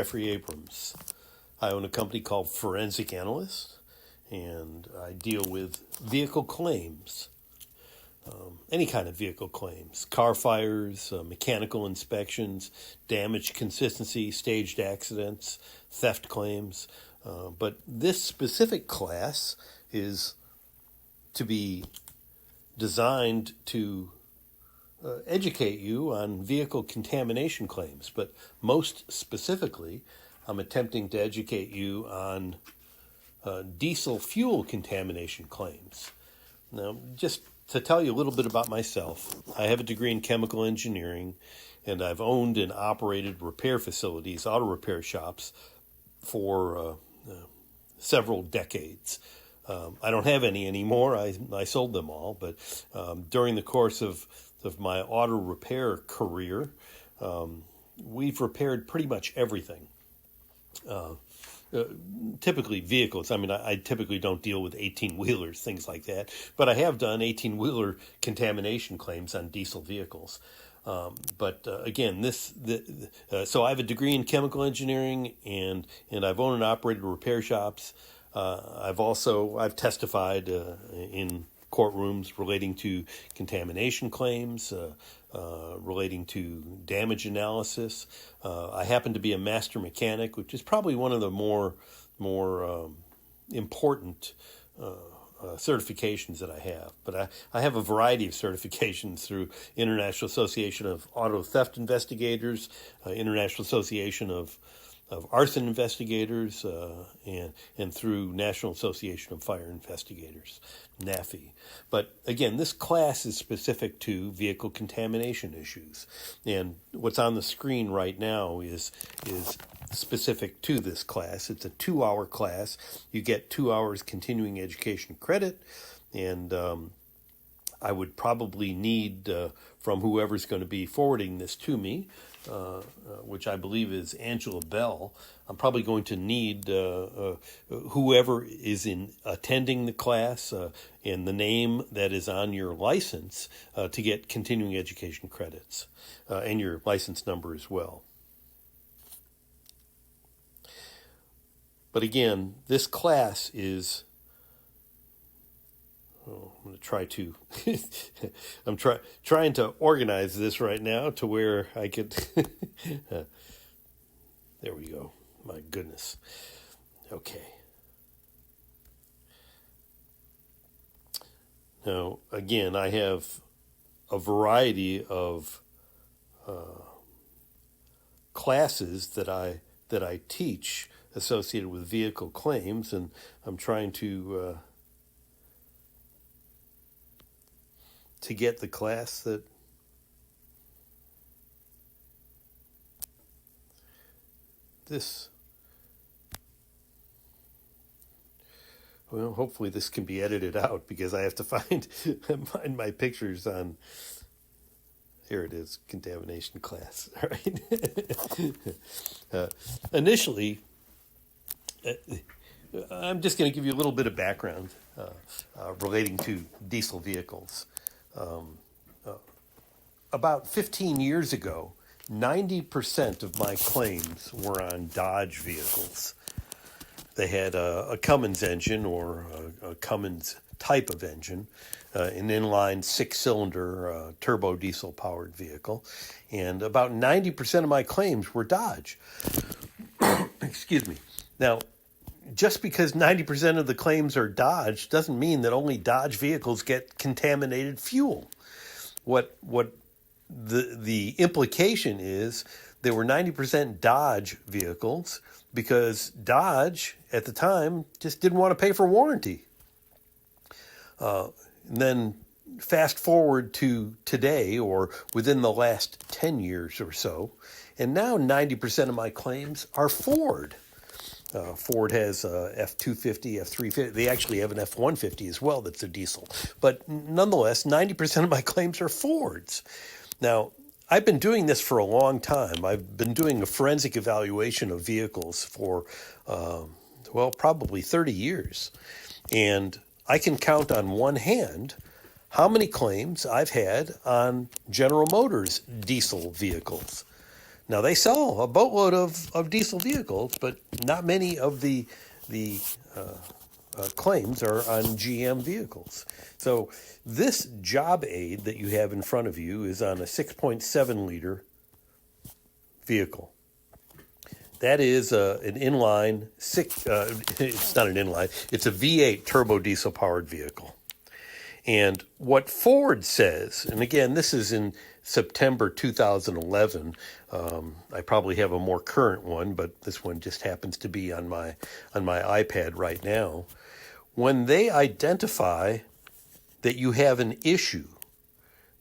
Jeffrey Abrams. I own a company called Forensic Analysts, and I deal with vehicle claims, any kind of vehicle claims, car fires, mechanical inspections, damage consistency, staged accidents, theft claims. But this specific class is to be designed to educate you on vehicle contamination claims, but most specifically, I'm attempting to educate you on diesel fuel contamination claims. Now, just to tell you a little bit about myself, I have a degree in chemical engineering, and I've owned and operated repair facilities, auto repair shops, for several decades. I don't have any anymore. I sold them all, but during the course of my auto repair career, we've repaired pretty much everything. Typically vehicles. I mean, I typically don't deal with 18-wheelers, things like that, but I have done 18-wheeler contamination claims on diesel vehicles. Again, so I have a degree in chemical engineering, and I've owned and operated repair shops. I've testified in courtrooms relating to contamination claims, relating to damage analysis. I happen to be a master mechanic, which is probably one of the more important certifications that I have. But I have a variety of certifications through International Association of Auto Theft Investigators, International Association of arson investigators, and through National Association of Fire Investigators, NAFI. But again, this class is specific to vehicle contamination issues. And what's on the screen right now is specific to this class. It's a 2-hour class. You get 2 hours continuing education credit, and I would probably need from whoever's going to be forwarding this to me, which I believe is Angela Bell. I'm probably going to need whoever is attending the class and the name that is on your license to get continuing education credits, and your license number as well. But again, this class is... I'm going to try to. I'm trying to organize this right now to where I could. There we go. My goodness. Okay. Now, again, I have a variety of classes that I teach associated with vehicle claims, and I'm trying to get the class that hopefully this can be edited out, because I have to find my pictures on. Here it is, contamination class. All right. Initially, I'm just going to give you a little bit of background relating to diesel vehicles. About 15 years ago, 90% of my claims were on Dodge vehicles. They had a Cummins engine, or a Cummins type of engine, an inline 6-cylinder turbo diesel powered vehicle, and about 90% of my claims were Dodge. Excuse me. Now, just because 90% of the claims are Dodge doesn't mean that only Dodge vehicles get contaminated fuel. What the implication is, there were 90% Dodge vehicles because Dodge at the time just didn't want to pay for warranty. And then fast forward to today, or within the last 10 years or so, and now 90% of my claims are Ford. Ford has F-250, F-350. They actually have an F-150 as well that's a diesel. But nonetheless, 90% of my claims are Fords. Now, I've been doing this for a long time. I've been doing a forensic evaluation of vehicles for, probably 30 years. And I can count on one hand how many claims I've had on General Motors diesel vehicles. Now, they sell a boatload of diesel vehicles, but not many of the claims are on GM vehicles. So this job aid that you have in front of you is on a 6.7 liter vehicle. That is an inline it's not an inline, it's a V8 turbo diesel powered vehicle. And what Ford says, and again, this is in September 2011. I probably have a more current one, but this one just happens to be on my iPad right now. When they identify that you have an issue,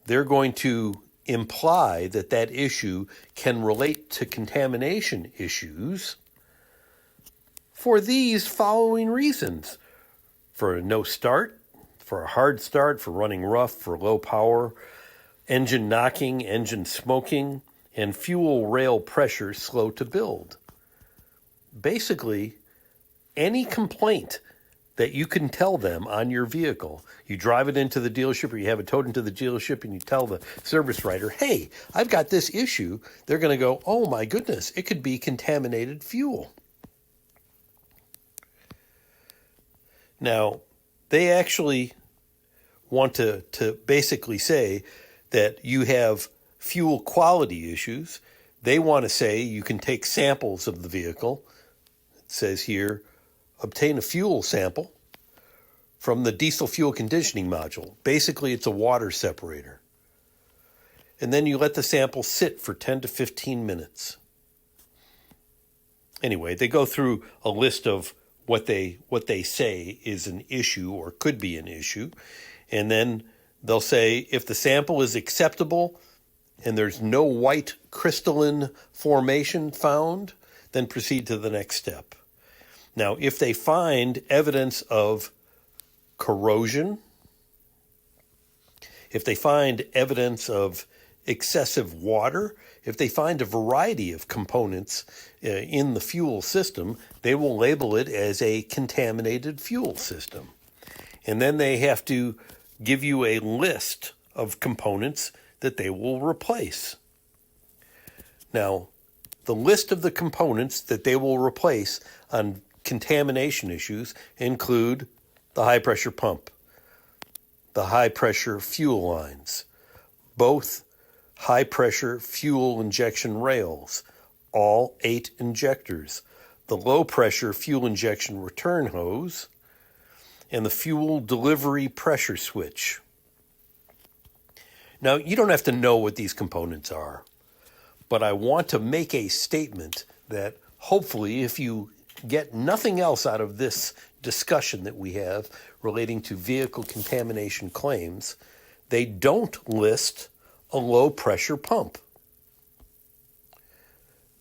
they're going to imply that that issue can relate to contamination issues for these following reasons: for a no start, for a hard start, for running rough, for low power, engine knocking, engine smoking, and fuel rail pressure slow to build. Basically, any complaint that you can tell them on your vehicle, you drive it into the dealership or you have it towed into the dealership and you tell the service writer, hey, I've got this issue, they're going to go, oh my goodness, it could be contaminated fuel. Now, they actually want to basically say that you have fuel quality issues. They want to say you can take samples of the vehicle. It says here, obtain a fuel sample from the diesel fuel conditioning module. Basically, it's a water separator. And then you let the sample sit for 10 to 15 minutes. Anyway, they go through a list of what they say is an issue or could be an issue. And then they'll say if the sample is acceptable and there's no white crystalline formation found, then proceed to the next step. Now, if they find evidence of corrosion, if they find evidence of excessive water, if they find a variety of components in the fuel system, they will label it as a contaminated fuel system. And then they have to give you a list of components that they will replace. Now, the list of the components that they will replace on contamination issues include the high-pressure pump, the high-pressure fuel lines, both high-pressure fuel injection rails, all 8 injectors, the low-pressure fuel injection return hose, and the fuel delivery pressure switch. Now, you don't have to know what these components are, but I want to make a statement that hopefully if you get nothing else out of this discussion that we have relating to vehicle contamination claims, they don't list a low-pressure pump.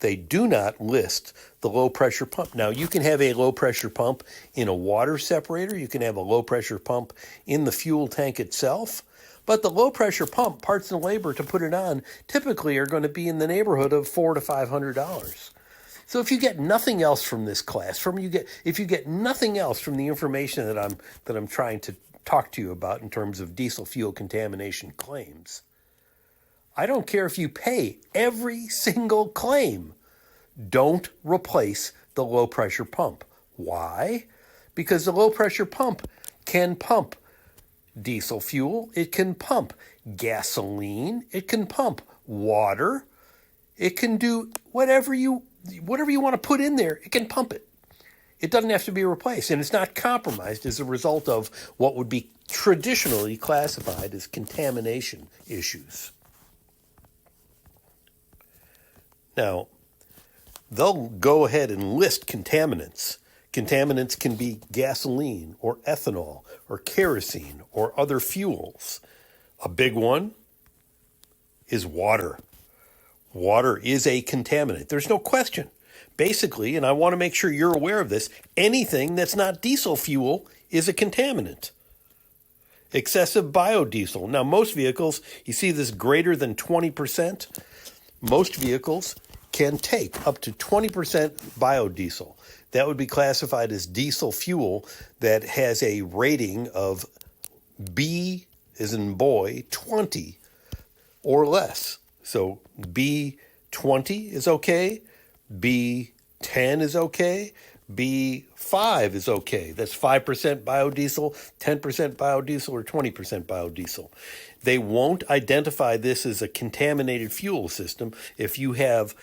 They do not list the low-pressure pump. Now, you can have a low-pressure pump in a water separator. You can have a low-pressure pump in the fuel tank itself. But the low-pressure pump, parts and labor to put it on, typically are going to be in the neighborhood of $400 to $500. So if you get nothing else from this class, if you get nothing else from the information that I'm trying to talk to you about in terms of diesel fuel contamination claims, I don't care if you pay every single claim. Don't replace the low-pressure pump. Why? Because the low-pressure pump can pump diesel fuel. It can pump gasoline. It can pump water. It can do whatever you want to put in there. It can pump it. It doesn't have to be replaced, and it's not compromised as a result of what would be traditionally classified as contamination issues. Now, they'll go ahead and list contaminants. Contaminants can be gasoline or ethanol or kerosene or other fuels. A big one is water. Water is a contaminant. There's no question. Basically, and I want to make sure you're aware of this, anything that's not diesel fuel is a contaminant. Excessive biodiesel. Now, most vehicles, you see this greater than 20%. Most vehicles can take up to 20% biodiesel. That would be classified as diesel fuel that has a rating of B as in boy, 20 or less. So B B20 is okay, B10 is okay, B5 is okay. That's 5% biodiesel, 10% biodiesel, or 20% biodiesel. They won't identify this as a contaminated fuel system if you have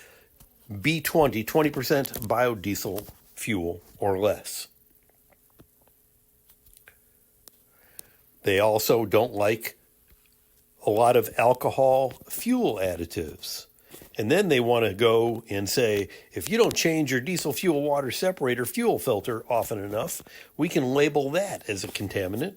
B20, 20% biodiesel fuel or less. They also don't like a lot of alcohol fuel additives. And then they want to go and say, if you don't change your diesel fuel water separator fuel filter often enough, we can label that as a contaminant.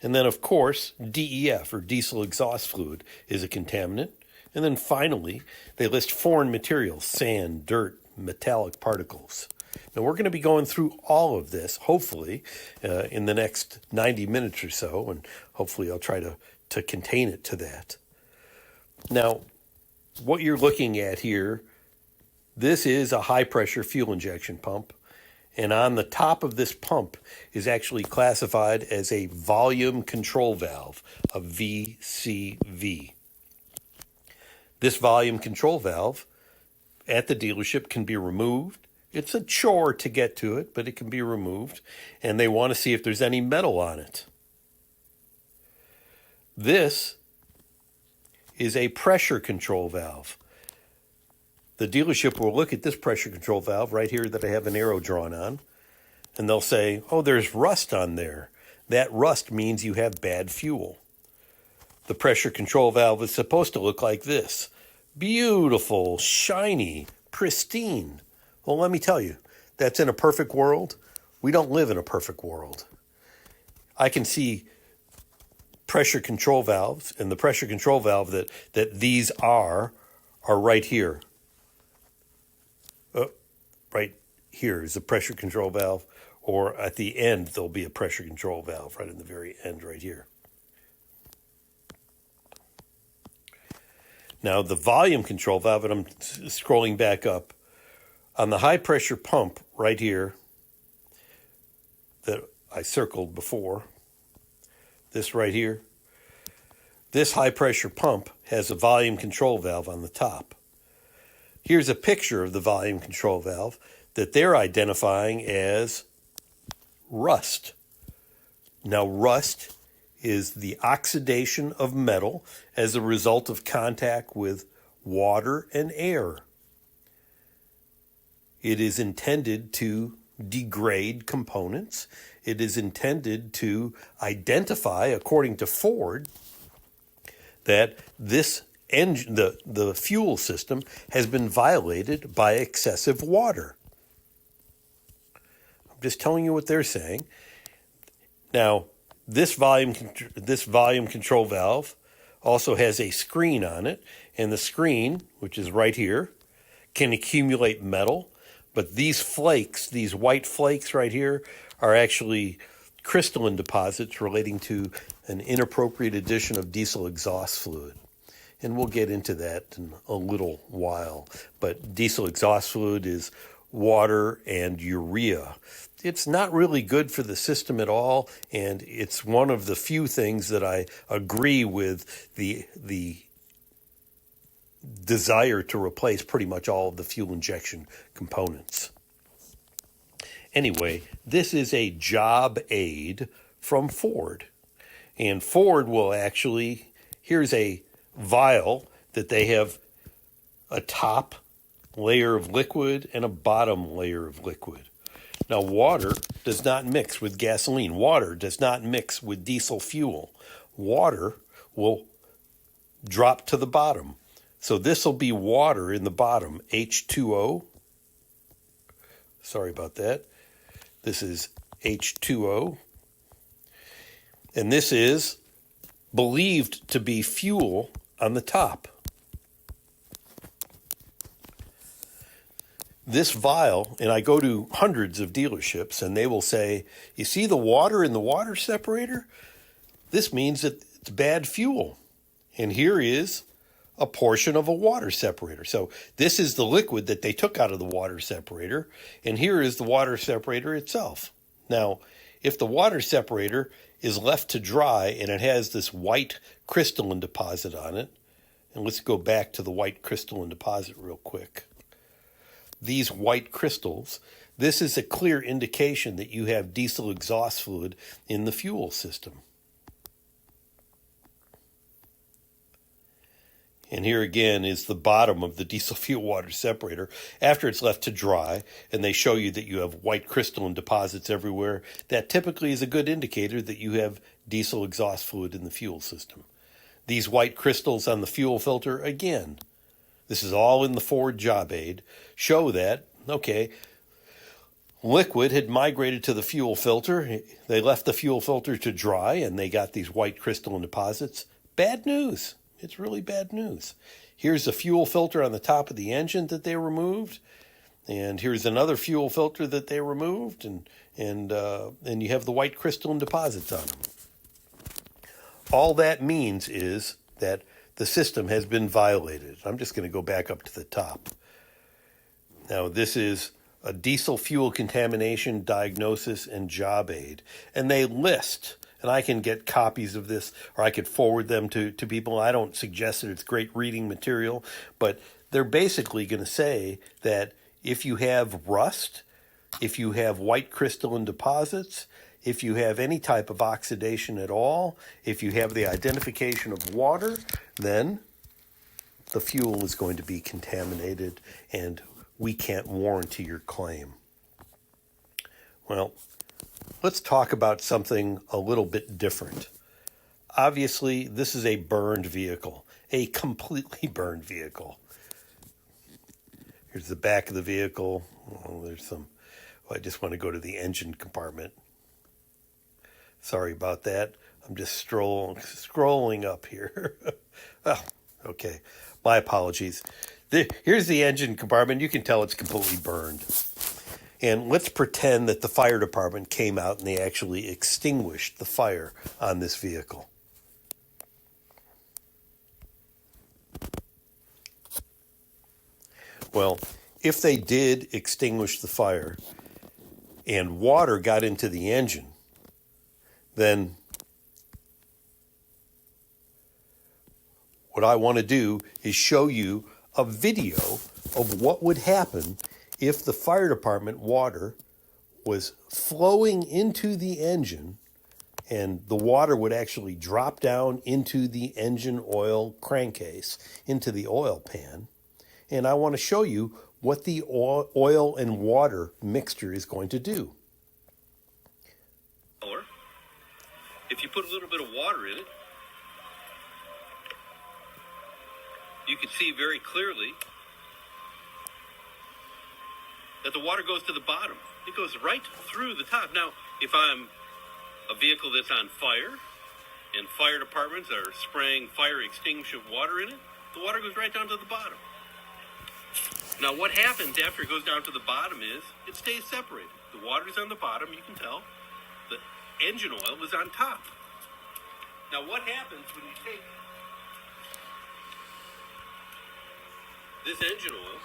And then, of course, DEF, or diesel exhaust fluid, is a contaminant. And then finally, they list foreign materials, sand, dirt, metallic particles. Now, we're going to be going through all of this, hopefully, in the next 90 minutes or so, and hopefully I'll try to contain it to that. Now, what you're looking at here, this is a high-pressure fuel injection pump, and on the top of this pump is actually classified as a volume control valve, a VCV. This volume control valve at the dealership can be removed. It's a chore to get to it, but it can be removed, and they want to see if there's any metal on it. This is a pressure control valve. The dealership will look at this pressure control valve right here that I have an arrow drawn on, and they'll say, oh, there's rust on there. That rust means you have bad fuel. The pressure control valve is supposed to look like this. Beautiful, shiny, pristine. Well, let me tell you, that's in a perfect world. We don't live in a perfect world. I can see pressure control valves, and the pressure control valve that these are right here. Right here is the pressure control valve, or at the end there'll be a pressure control valve right in the very end right here. Now the volume control valve, and I'm scrolling back up, on the high pressure pump right here that I circled before, this right here, this high pressure pump has a volume control valve on the top. Here's a picture of the volume control valve that they're identifying as rust. Now, rust is the oxidation of metal as a result of contact with water and air. It is intended to degrade components. It is intended to identify, according to Ford, that this engine, the fuel system, has been violated by excessive water. I'm just telling you what they're saying. Now, this volume control valve also has a screen on it, and the screen, which is right here, can accumulate metal. But these flakes, these white flakes right here, are actually crystalline deposits relating to an inappropriate addition of diesel exhaust fluid. And we'll get into that in a little while. But diesel exhaust fluid is water and urea. It's not really good for the system at all, and it's one of the few things that I agree with the desire to replace pretty much all of the fuel injection components. Anyway, this is a job aid from Ford. And Ford will actually, here's a vial that they have a top layer of liquid and a bottom layer of liquid. Now, water does not mix with gasoline. Water does not mix with diesel fuel. Water will drop to the bottom. So this will be water in the bottom, H2O. Sorry about that. This is H2O. And this is believed to be fuel on the top. This vial, and I go to hundreds of dealerships, and they will say, you see the water in the water separator? This means that it's bad fuel. And here is a portion of a water separator. So this is the liquid that they took out of the water separator, and here is the water separator itself. Now, if the water separator is left to dry and it has this white crystalline deposit on it, And let's go back to the white crystalline deposit real quick. These white crystals, this is a clear indication that you have diesel exhaust fluid in the fuel system. And here again is the bottom of the diesel fuel water separator after it's left to dry, and they show you that you have white crystalline deposits everywhere. That typically is a good indicator that you have diesel exhaust fluid in the fuel system. These white crystals on the fuel filter, again, this is all in the Ford job aid, show that, okay, liquid had migrated to the fuel filter. They left the fuel filter to dry, and they got these white crystalline deposits. Bad news. It's really bad news. Here's a fuel filter on the top of the engine that they removed, and here's another fuel filter that they removed, and you have the white crystalline deposits on them. All that means is that the system has been violated. I'm just going to go back up to the top. Now, this is a diesel fuel contamination diagnosis and job aid, and they list, and I can get copies of this, or I could forward them to people. I don't suggest that it's great reading material, but they're basically going to say that if you have rust, if you have white crystalline deposits, if you have any type of oxidation at all, if you have the identification of water, then the fuel is going to be contaminated and we can't warranty your claim. Well, let's talk about something a little bit different. Obviously, this is a burned vehicle, a completely burned vehicle. Here's the back of the vehicle. I just want to go to the engine compartment. Sorry about that. I'm just scrolling up here. Oh, okay. My apologies. Here's the engine compartment. You can tell it's completely burned. And let's pretend that the fire department came out and they actually extinguished the fire on this vehicle. Well, if they did extinguish the fire and water got into the engine, then what I want to do is show you a video of what would happen if the fire department water was flowing into the engine and the water would actually drop down into the engine oil crankcase, into the oil pan. And I want to show you what the oil and water mixture is going to do. If you put a little bit of water in it, you can see very clearly that the water goes to the bottom. It goes right through the top. Now, if I'm a vehicle that's on fire and fire departments are spraying fire extinguishing water in it, the water goes right down to the bottom. Now, what happens after it goes down to the bottom is it stays separated. The water's on the bottom, you can tell. The engine oil is on top. Now, what happens when you take this engine oil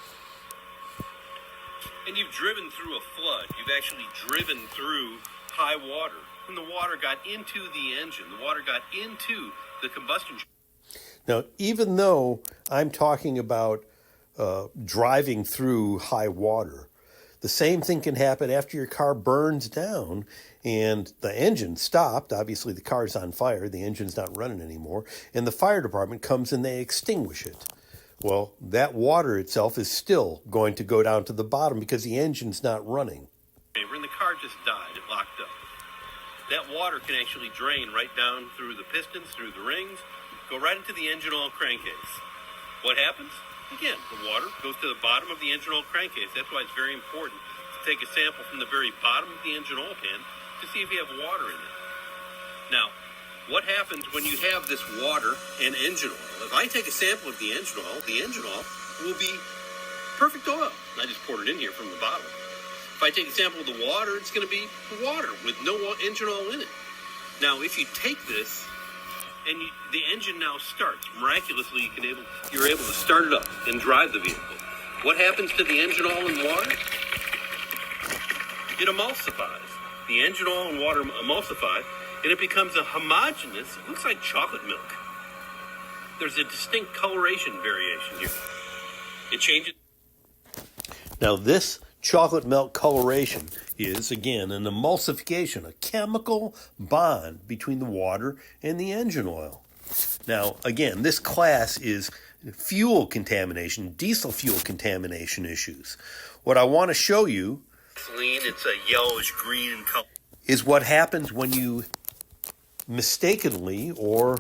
and you've driven through a flood, you've actually driven through high water, and the water got into the engine, the water got into the combustion. Now, even though I'm talking about driving through high water, the same thing can happen after your car burns down and the engine stopped. Obviously, the car's on fire. The engine's not running anymore. And the fire department comes and they extinguish it. Well, that water itself is still going to go down to the bottom because the engine's not running. And the car just died. It locked up. That water can actually drain right down through the pistons, through the rings, go right into the engine oil crankcase. What happens? Again, the water goes to the bottom of the engine oil crankcase. That's why it's very important to take a sample from the very bottom of the engine oil pan to see if you have water in it. Now, what happens when you have this water and engine oil? If I take a sample of the engine oil will be perfect oil. I just poured it in here from the bottle. If I take a sample of the water, it's going to be water with no engine oil in it. Now, if you take this and the engine now starts, miraculously you're able to start it up and drive the vehicle. What happens to the engine oil and water? It emulsifies. The engine oil and water emulsify, and it becomes a homogeneous, it looks like chocolate milk. there's a distinct coloration variation here. It changes. Now, this chocolate milk coloration is, again, an emulsification, a chemical bond between the water and the engine oil. Now, again, this class is fuel contamination, diesel fuel contamination issues. What I want to show you It's a yellowish green in color. Is what happens when you mistakenly or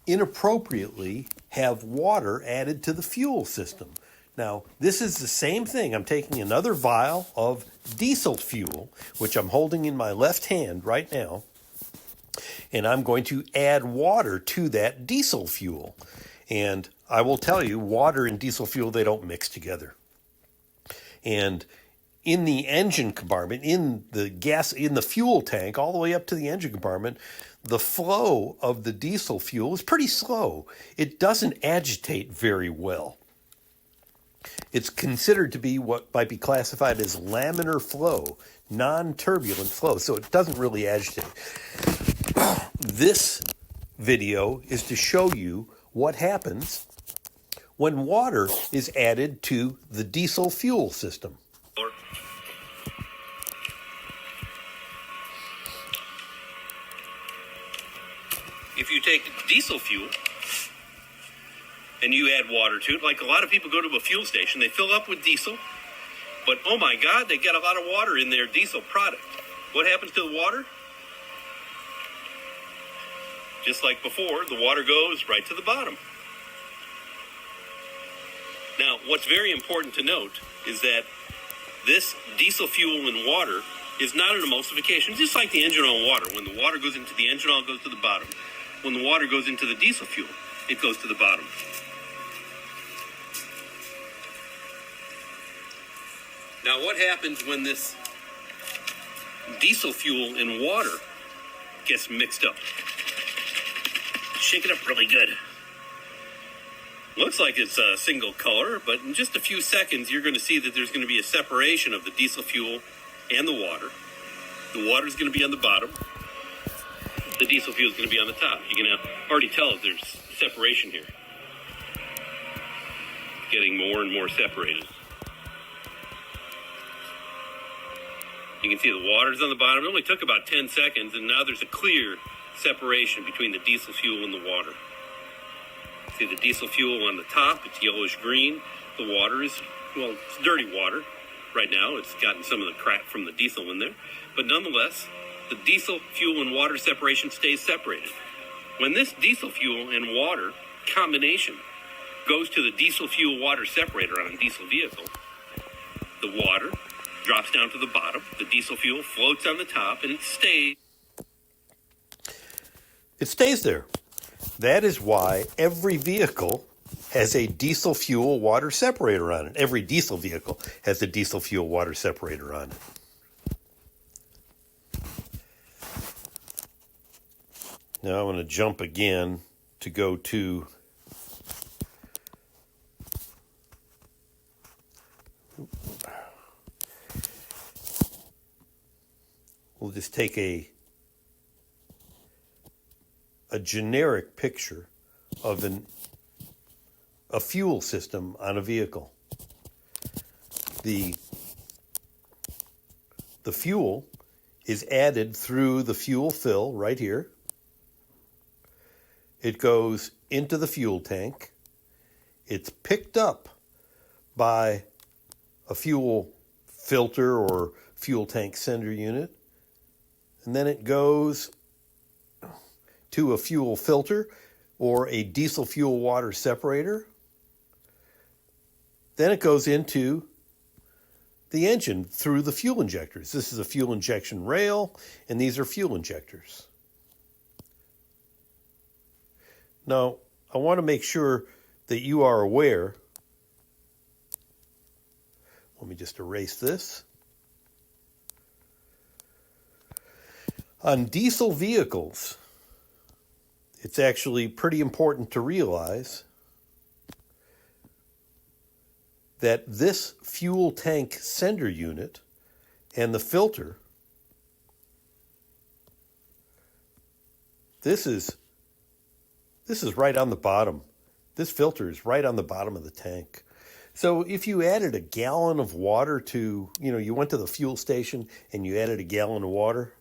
inappropriately have water added to the fuel system. Now, this is the same thing. I'm taking another vial of diesel fuel, which I'm holding in my left hand right now, and I'm going to add water to that diesel fuel. And I will tell you, water and diesel fuel, they don't mix together. And in the engine compartment, in the fuel tank, all the way up to the engine compartment, the flow of the diesel fuel is pretty slow. It doesn't agitate very well. It's considered to be what might be classified as laminar flow, non-turbulent flow, so it doesn't really agitate. This video is to show you what happens when water is added to the diesel fuel system. If you take diesel fuel and you add water to it, like a lot of people go to a fuel station, they fill up with diesel, but oh my God, they got a lot of water in their diesel product. What happens to the water? Just like before, the water goes right to the bottom. Now, what's very important to note is that this diesel fuel in water is not an emulsification, just like the engine oil and water. When the water goes into the engine oil, it goes to the bottom. When the water goes into the diesel fuel, it goes to the bottom. Now, what happens when this diesel fuel in water gets mixed up? Shake it up really good. Looks like it's a single color, but in just a few seconds, you're going to see that there's going to be a separation of the diesel fuel and the water. The water is going to be on the bottom. The diesel fuel is going to be on the top. You can already tell that there's separation here. Getting more and more separated. You can see the water's on the bottom. It only took about 10 seconds, and now there's a clear separation between the diesel fuel and the water. See the diesel fuel on the top, it's yellowish green. The water is, well, it's dirty water. Right now, it's gotten some of the crap from the diesel in there. But nonetheless, the diesel fuel and water separation stays separated. When this diesel fuel and water combination goes to the diesel fuel water separator on a diesel vehicle, the water drops down to the bottom, the diesel fuel floats on the top, and it stays. It stays there. That is why every vehicle has a diesel fuel water separator on it. Every diesel vehicle has a diesel fuel water separator on it. Now I'm going to jump again to go to we'll just take a generic picture of a fuel system on a vehicle. The fuel is added through the fuel fill right here. It goes into the fuel tank. It's picked up by a fuel filter or fuel tank sender unit. And then it goes to a fuel filter or a diesel fuel water separator. Then it goes into the engine through the fuel injectors. This is a fuel injection rail, and these are fuel injectors. Now, I want to make sure that you are aware. Let me just erase this. On diesel vehicles, it's actually pretty important to realize that this fuel tank sender unit and the filter, this is right on the bottom. This filter is right on the bottom of the tank. So if you added a gallon of water to, you went to the fuel station and you added a gallon of water,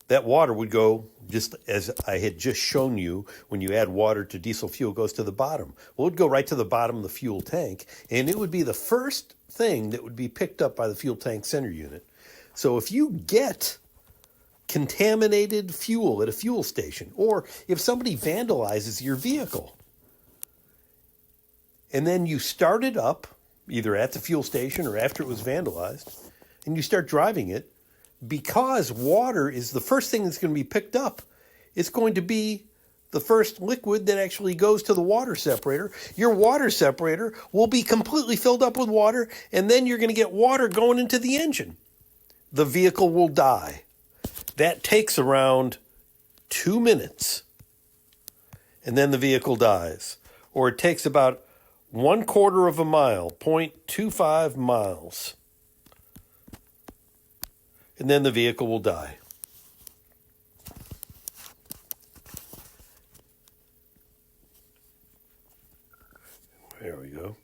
that water would go, just as I had just shown you, when you add water to diesel fuel, it goes to the bottom. Well, it would go right to the bottom of the fuel tank, and it would be the first thing that would be picked up by the fuel tank center unit. So if you get contaminated fuel at a fuel station, or if somebody vandalizes your vehicle, and then you start it up, either at the fuel station or after it was vandalized, and you start driving it, because water is the first thing that's going to be picked up, it's going to be the first liquid that actually goes to the water separator. Your water separator will be completely filled up with water, and then you're going to get water going into the engine. The vehicle will die. That takes around 2 minutes, and then the vehicle dies. Or it takes about 1/4 of a mile, 0.25 miles, and then the vehicle will die. There we go.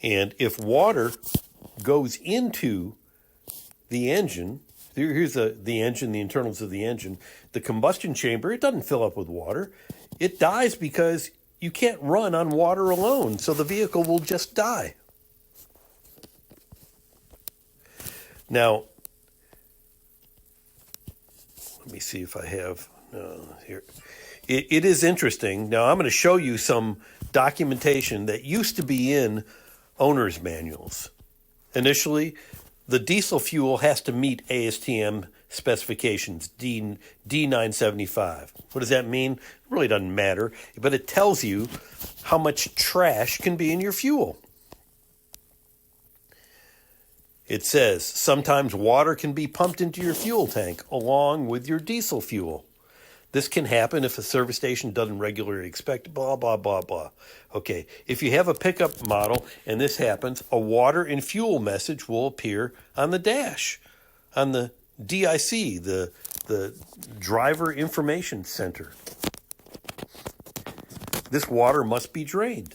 And if water goes into the engine, here's the engine, the internals of the engine, the combustion chamber, it doesn't fill up with water. It dies because you can't run on water alone, so the vehicle will just die. Now, let me see if I have here. It is interesting. Now, I'm going to show you some documentation that used to be in owner's manuals. Initially, the diesel fuel has to meet ASTM specifications, D975. What does that mean? It really doesn't matter, but it tells you how much trash can be in your fuel. It says sometimes water can be pumped into your fuel tank along with your diesel fuel. This can happen if a service station doesn't regularly expect blah, blah, blah, blah. Okay, if you have a pickup model and this happens, a water and fuel message will appear on the dash, on the DIC, the Driver Information Center. This water must be drained.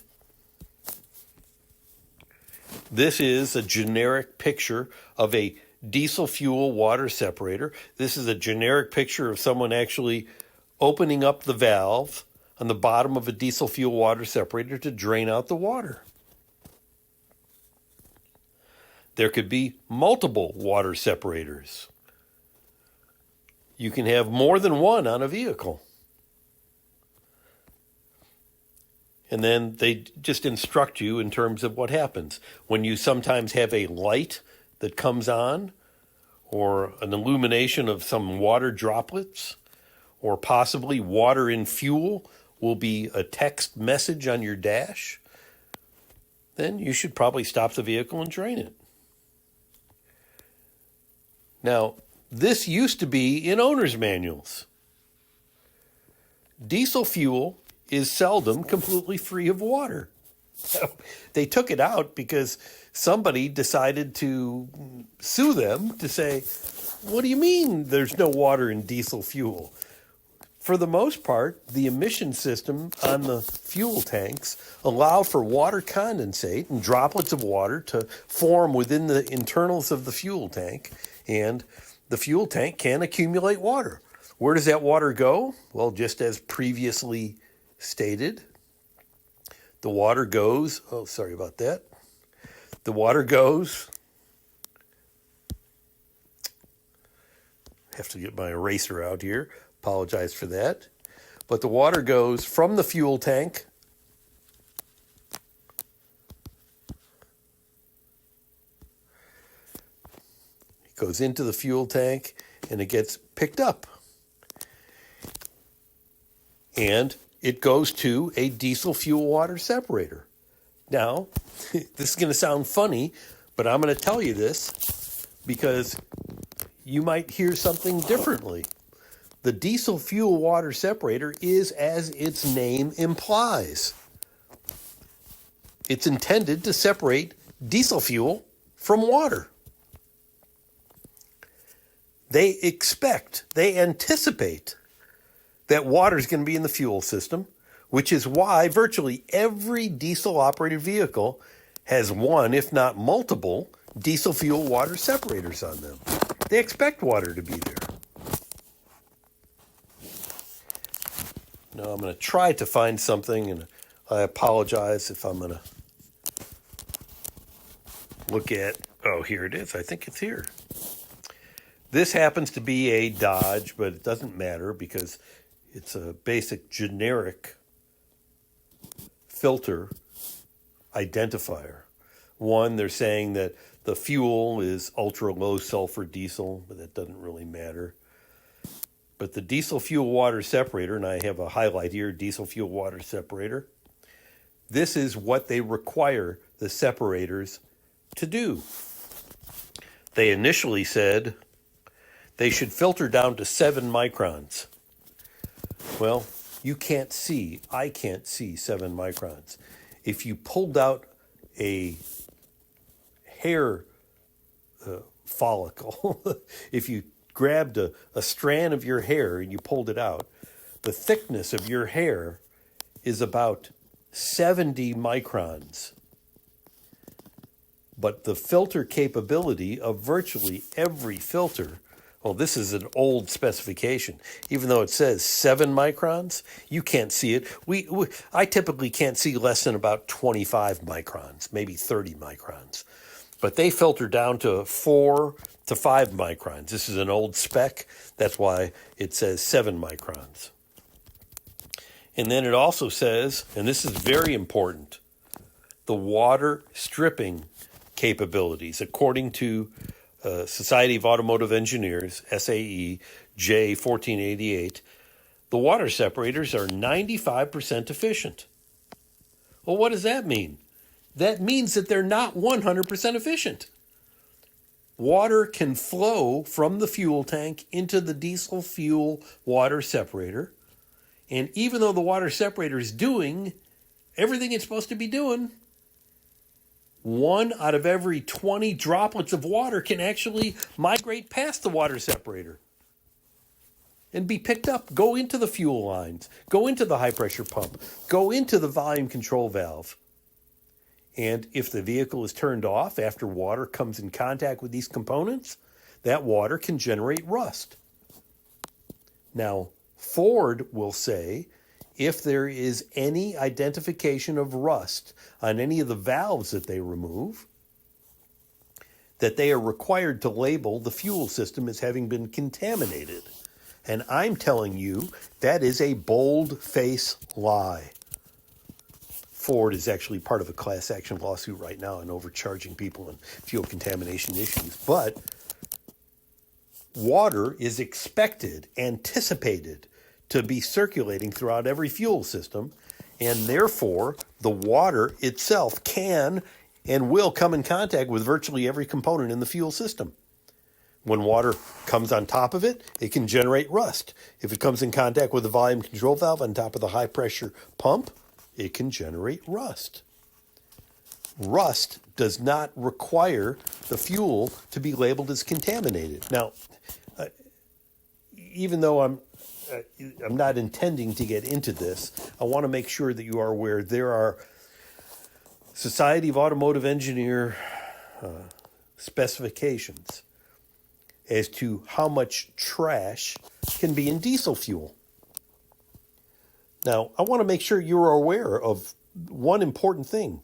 This is a generic picture of a diesel fuel water separator. This is a generic picture of someone actually opening up the valve on the bottom of a diesel fuel water separator to drain out the water. There could be multiple water separators. You can have more than one on a vehicle. And then they just instruct you in terms of what happens. When you sometimes have a light that comes on, or an illumination of some water droplets, or possibly water in fuel will be a text message on your dash, then you should probably stop the vehicle and drain it. Now, this used to be in owner's manuals. Diesel fuel is seldom completely free of water. They took it out because somebody decided to sue them to say, what do you mean there's no water in diesel fuel? For the most part, the emission system on the fuel tanks allow for water condensate and droplets of water to form within the internals of the fuel tank, and the fuel tank can accumulate water. Where does that water go? Well, just as previously stated, the water goes, the water goes, I have to get my eraser out here, apologize for that, but the water goes from the fuel tank it goes into the fuel tank and it gets picked up. And it goes to a diesel fuel water separator. Now, this is going to sound funny, but I'm going to tell you this because you might hear something differently. The diesel fuel water separator is as its name implies. It's intended to separate diesel fuel from water. They anticipate that water is going to be in the fuel system, which is why virtually every diesel-operated vehicle has one, if not multiple, diesel fuel water separators on them. They expect water to be there. Now I'm going to try to find something, and I apologize if I'm going to look at, oh, here it is. I think it's here. This happens to be a Dodge, but it doesn't matter because it's a basic generic filter identifier. One, they're saying that the fuel is ultra low sulfur diesel, but that doesn't really matter. But the diesel fuel water separator, and I have a highlight here, diesel fuel water separator, this is what they require the separators to do. They initially said they should filter down to 7 microns. Well, you can't see, I can't see 7 microns. If you pulled out a hair follicle, if you grabbed a strand of your hair and you pulled it out, the thickness of your hair is about 70 microns. But the filter capability of virtually every filter, well, this is an old specification. Even though it says 7 microns, you can't see it. I typically can't see less than about 25 microns, maybe 30 microns. But they filter down to 4 to 5 microns. This is an old spec. That's why it says 7 microns. And then it also says, and this is very important, the water stripping capabilities. According to Society of Automotive Engineers, SAE J1488, the water separators are 95% efficient. Well, what does that mean? That means that they're not 100% efficient. Water can flow from the fuel tank into the diesel fuel water separator. And even though the water separator is doing everything it's supposed to be doing, 1 out of every 20 droplets of water can actually migrate past the water separator and be picked up, go into the fuel lines, go into the high pressure pump, go into the volume control valve. And if the vehicle is turned off after water comes in contact with these components, that water can generate rust. Now, Ford will say if there is any identification of rust on any of the valves that they remove, that they are required to label the fuel system as having been contaminated. And I'm telling you, that is a bold-face lie. Ford is actually part of a class action lawsuit right now on overcharging people and fuel contamination issues. But water is expected, anticipated, to be circulating throughout every fuel system, and therefore the water itself can and will come in contact with virtually every component in the fuel system. When water comes on top of it, it can generate rust. If it comes in contact with the volume control valve on top of the high pressure pump, it can generate rust. Rust does not require the fuel to be labeled as contaminated. Now, even though I'm not intending to get into this, I want to make sure that you are aware there are Society of Automotive Engineer specifications as to how much trash can be in diesel fuel. Now, I want to make sure you're aware of one important thing.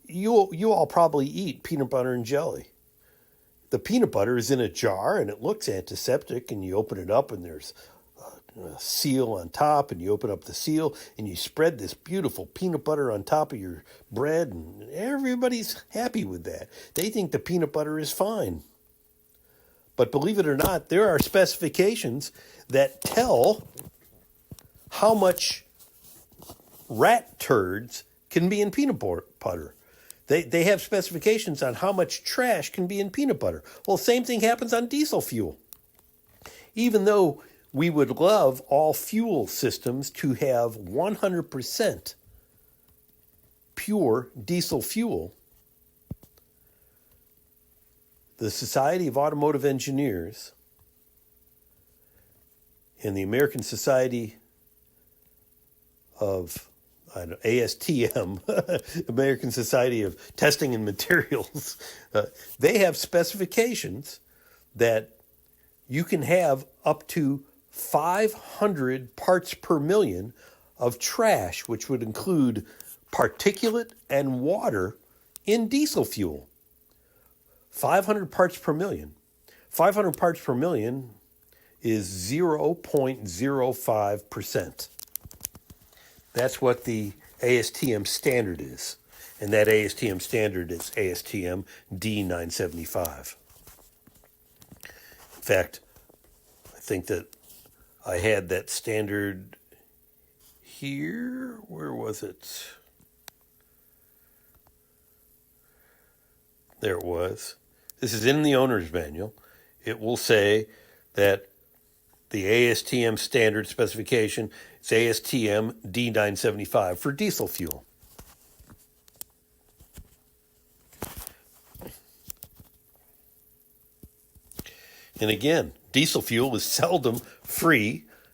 You all probably eat peanut butter and jelly. The peanut butter is in a jar and it looks antiseptic, and you open it up and there's a seal on top, and you open up the seal and you spread this beautiful peanut butter on top of your bread, and everybody's happy with that. They think the peanut butter is fine. But believe it or not, there are specifications that tell how much rat turds can be in peanut butter. They have specifications on how much trash can be in peanut butter. Well, same thing happens on diesel fuel. Even though we would love all fuel systems to have 100% pure diesel fuel, the Society of Automotive Engineers in the American Society of ASTM, American Society of Testing and Materials, they have specifications that you can have up to 500 parts per million of trash, which would include particulate and water in diesel fuel. 500 parts per million. 500 parts per million is 0.05%. That's what the ASTM standard is. And that ASTM standard is ASTM D975. In fact, I think that I had that standard here. Where was it? There it was. This is in the owner's manual. It will say that the ASTM standard specification is ASTM D975 for diesel fuel. And again, diesel fuel is seldom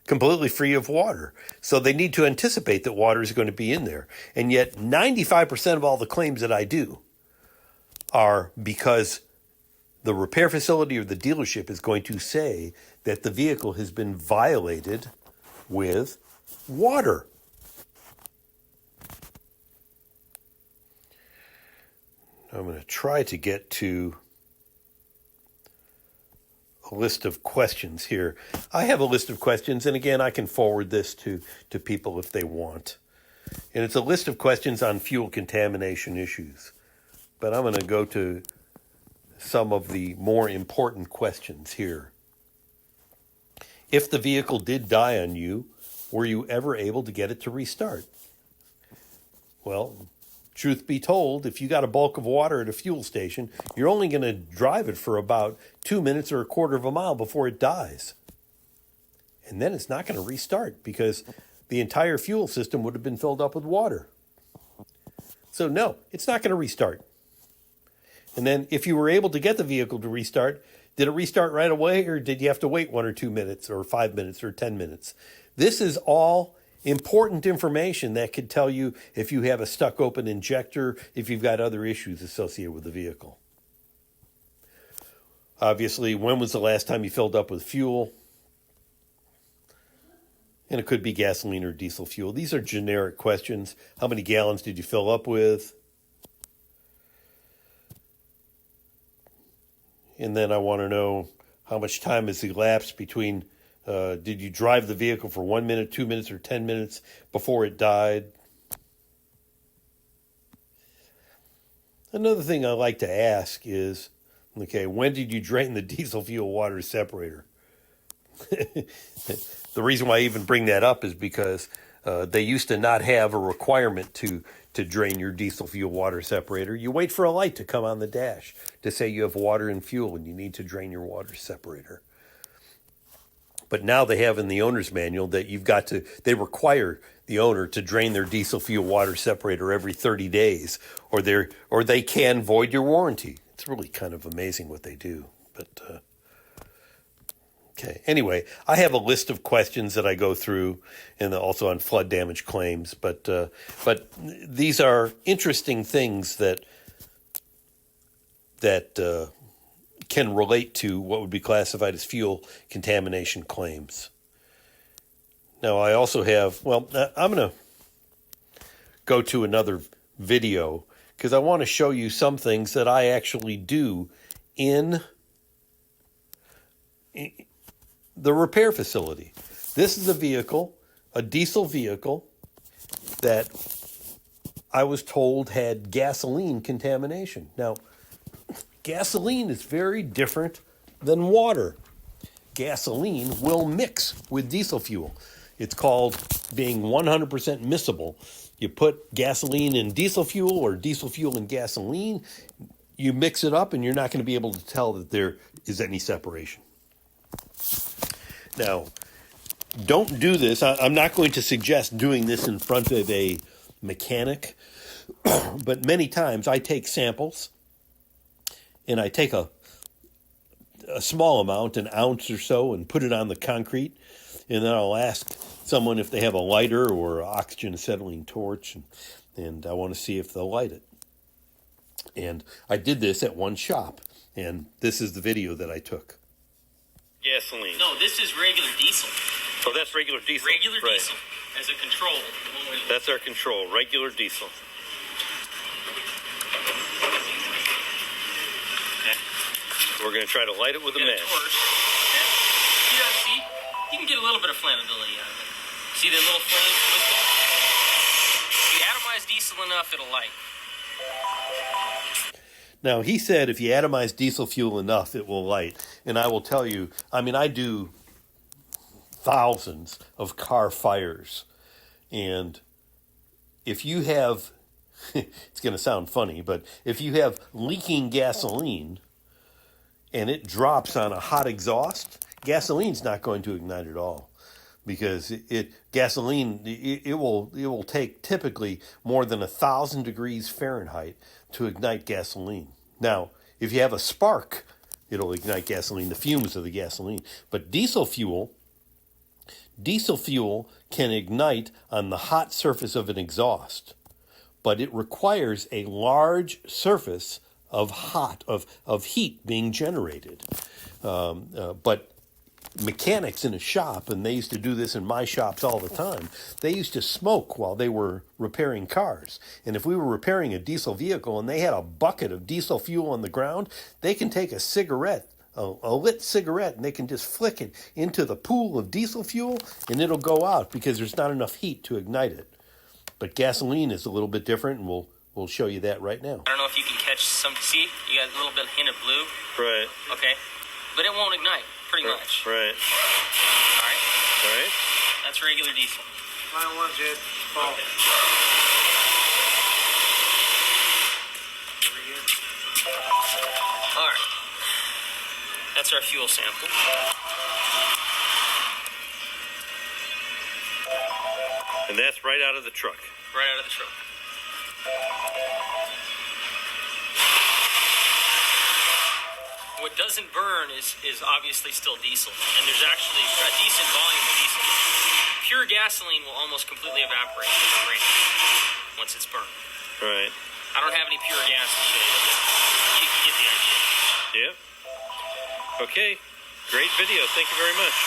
completely free of water. So they need to anticipate that water is going to be in there. And yet 95% of all the claims that I do are because the repair facility or the dealership is going to say that the vehicle has been violated with water. I'm going to try to get to a list of questions here. I have a list of questions, and again, I can forward this to people if they want. And it's a list of questions on fuel contamination issues. But I'm going to go to some of the more important questions here. If the vehicle did die on you, were you ever able to get it to restart? Well, truth be told, if you got a bulk of water at a fuel station, you're only going to drive it for about 2 minutes or a quarter of a mile before it dies. And then it's not going to restart because the entire fuel system would have been filled up with water. So no, it's not going to restart. And then if you were able to get the vehicle to restart, did it restart right away, or did you have to wait 1 or 2 minutes or 5 minutes or 10 minutes? This is all important information that could tell you if you have a stuck open injector, if you've got other issues associated with the vehicle. Obviously, when was the last time you filled up with fuel? And it could be gasoline or diesel fuel. These are generic questions. How many gallons did you fill up with? And then I want to know how much time has elapsed between, did you drive the vehicle for 1 minute, 2 minutes, or 10 minutes before it died? Another thing I like to ask is, okay, when did you drain the diesel fuel water separator? The reason why I even bring that up is because they used to not have a requirement to drain your diesel fuel water separator. You wait for a light to come on the dash to say you have water and fuel and you need to drain your water separator. But now they have in the owner's manual that they require the owner to drain their diesel fuel water separator every 30 days or they can void your warranty. It's really kind of amazing what they do. But okay. Anyway, I have a list of questions that I go through, and also on flood damage claims. But these are interesting things that can relate to what would be classified as fuel contamination claims. Now, I also have. Well, I'm going to go to another video because I want to show you some things that I actually do in the repair facility. This is a vehicle, a diesel vehicle, that I was told had gasoline contamination. Now, gasoline is very different than water. Gasoline will mix with diesel fuel. It's called being 100% miscible. You put gasoline in diesel fuel or diesel fuel in gasoline, you mix it up and you're not going to be able to tell that there is any separation. Now, don't do this. I'm not going to suggest doing this in front of a mechanic, but many times I take samples and I take a small amount, an ounce or so, and put it on the concrete. and then I'll ask someone if they have a lighter or oxygen acetylene torch, and I want to see if they'll light it. And I did this at one shop, and this is the video that I took. Gasoline. No, this is regular diesel. Oh, that's regular diesel. Regular Right. diesel as a control. That's our control, regular diesel. Okay. We're going to try to light it with a Got a match. torch. Okay. See, you can get a little bit of flammability out of it. See the little flames twisting? If you atomize diesel enough, it'll light. Now, he said if you atomize diesel fuel enough, it will light. And I will tell you, I mean, I do thousands of car fires. And if you have, it's going to sound funny, but if you have leaking gasoline and it drops on a hot exhaust, gasoline's not going to ignite at all. Because gasoline will take typically more than 1,000 degrees Fahrenheit to ignite gasoline. Now, if you have a spark, it'll ignite gasoline, the fumes of the gasoline. But diesel fuel can ignite on the hot surface of an exhaust, but it requires a large surface of heat being generated. But mechanics in a shop, and they used to do this in my shops all the time, they used to smoke while they were repairing cars. And if we were repairing a diesel vehicle and they had a bucket of diesel fuel on the ground, they can take a cigarette, a lit cigarette, and they can just flick it into the pool of diesel fuel and it'll go out because there's not enough heat to ignite it. But gasoline is a little bit different, and we'll show you that right now. I don't know if you can catch some. See, you got a little bit of hint of blue. Right. Okay, but it won't ignite. Pretty much. Right. All right. All right. That's regular diesel. Final one, Jed. Paul. Okay. All right. That's our fuel sample. And that's right out of the truck. Right out of the truck. What doesn't burn is obviously still diesel, and there's actually a decent volume of diesel. Pure gasoline will almost completely evaporate in the ring once it's burned. Right. I don't have any pure gas to show you, but you can get the idea. Yeah. Okay. Great video. Thank you very much.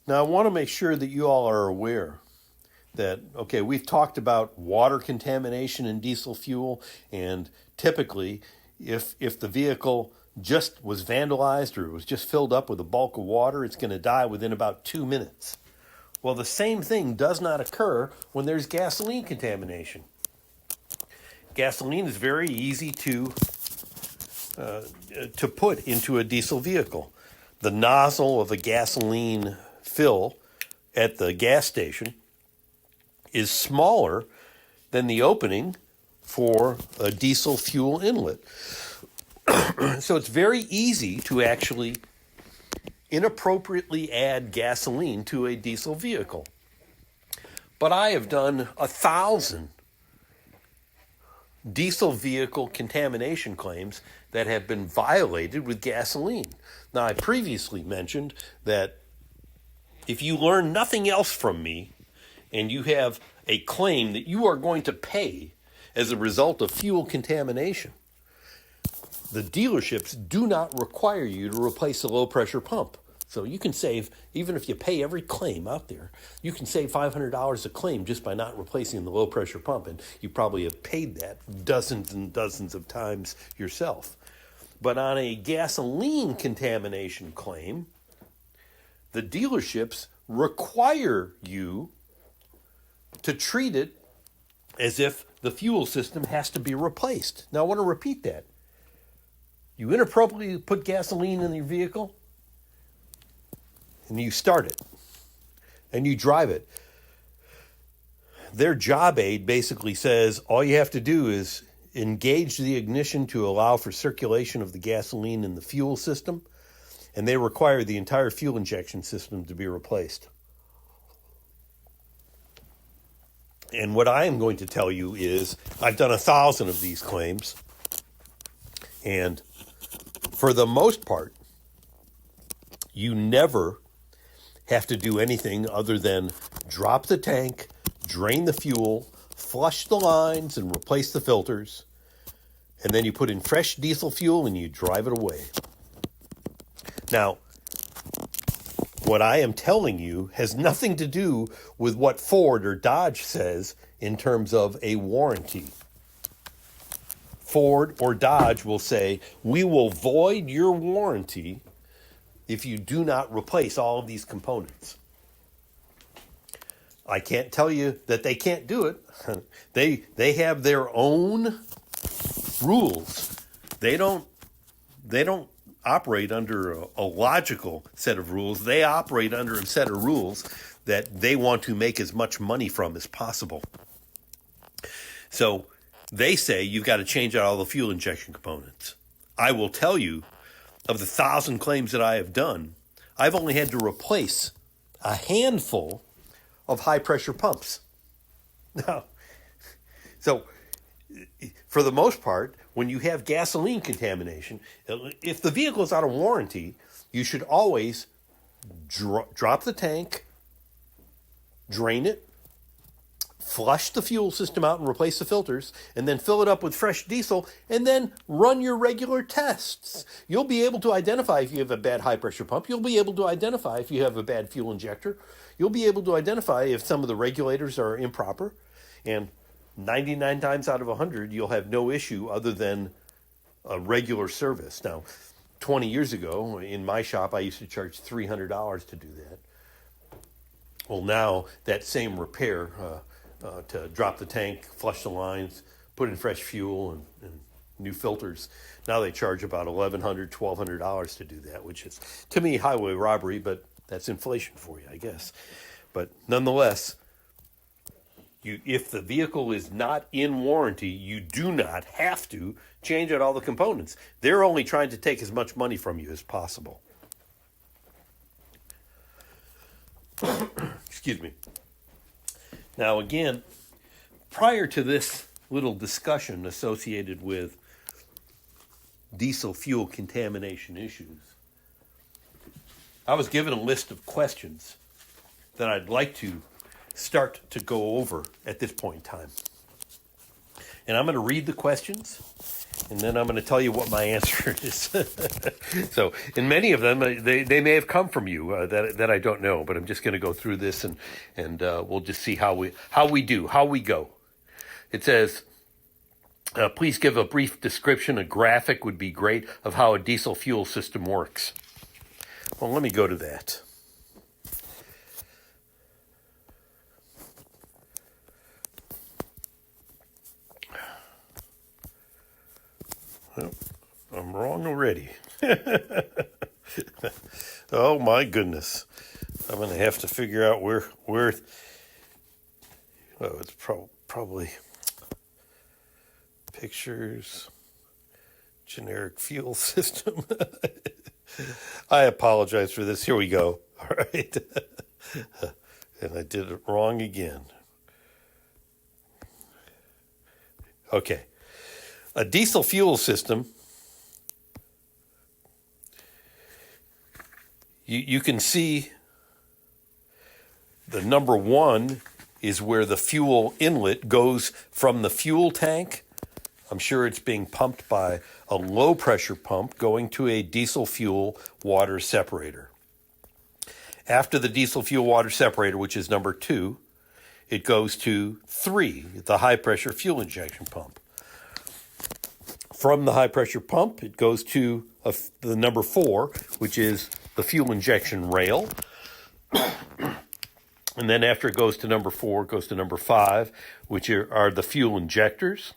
Now, I want to make sure that you all are aware that, okay, we've talked about water contamination in diesel fuel, and typically, if the vehicle just was vandalized or it was just filled up with a bulk of water, it's going to die within about 2 minutes. Well, the same thing does not occur when there's gasoline contamination. Gasoline is very easy to put into a diesel vehicle. The nozzle of a gasoline fill at the gas station is smaller than the opening for a diesel fuel inlet. So it's very easy to actually inappropriately add gasoline to a diesel vehicle. But I have done 1,000 diesel vehicle contamination claims that have been violated with gasoline. Now, I previously mentioned that if you learn nothing else from me and you have a claim that you are going to pay as a result of fuel contamination, the dealerships do not require you to replace the low-pressure pump. So you can save, even if you pay every claim out there, you can save $500 a claim just by not replacing the low-pressure pump. And you probably have paid that dozens and dozens of times yourself. But on a gasoline contamination claim, the dealerships require you to treat it as if the fuel system has to be replaced. Now, I want to repeat that. You inappropriately put gasoline in your vehicle, and you start it, and you drive it. Their job aid basically says all you have to do is engage the ignition to allow for circulation of the gasoline in the fuel system, and they require the entire fuel injection system to be replaced. And what I am going to tell you is I've done 1,000 of these claims, and for the most part, you never have to do anything other than drop the tank, drain the fuel, flush the lines, and replace the filters. And then you put in fresh diesel fuel and you drive it away. Now, what I am telling you has nothing to do with what Ford or Dodge says in terms of a warranty. Ford or Dodge will say, we will void your warranty if you do not replace all of these components. I can't tell you that they can't do it. They have their own rules. They don't operate under a logical set of rules. They operate under a set of rules that they want to make as much money from as possible. So they say you've got to change out all the fuel injection components. I will tell you, of the 1,000 claims that I have done, I've only had to replace a handful of high-pressure pumps. Now, so for the most part, when you have gasoline contamination, if the vehicle is out of warranty, you should always drop the tank, drain it, flush the fuel system out and replace the filters, and then fill it up with fresh diesel, and then run your regular tests. You'll be able to identify if you have a bad high-pressure pump. You'll be able to identify if you have a bad fuel injector. You'll be able to identify if some of the regulators are improper. And 99 times out of 100, you'll have no issue other than a regular service. Now, 20 years ago, in my shop, I used to charge $300 to do that. Well, now, that same repair, to drop the tank, flush the lines, put in fresh fuel and new filters, now they charge about $1,100, $1,200 to do that, which is, to me, highway robbery, but that's inflation for you, I guess. But nonetheless, if the vehicle is not in warranty, you do not have to change out all the components. They're only trying to take as much money from you as possible. Excuse me. Now, again, prior to this little discussion associated with diesel fuel contamination issues, I was given a list of questions that I'd like to start to go over at this point in time. And I'm going to read the questions, and then I'm going to tell you what my answer is. So, in many of them, they may have come from you that I don't know, but I'm just going to go through this, and we'll just see how we go. It says, please give a brief description. A graphic would be great of how a diesel fuel system works. Well, let me go to that. Well, I'm wrong already. Oh, my goodness. I'm going to have to figure out where oh, it's probably pictures, generic fuel system. I apologize for this. Here we go. All right. And I did it wrong again. Okay. A diesel fuel system, you can see the number 1 is where the fuel inlet goes from the fuel tank. I'm sure it's being pumped by a low pressure pump going to a diesel fuel water separator. After the diesel fuel water separator, which is number 2, it goes to 3, the high pressure fuel injection pump. From the high-pressure pump, it goes to the number 4, which is the fuel injection rail. And then after it goes to number 4, it goes to number 5, which are the fuel injectors.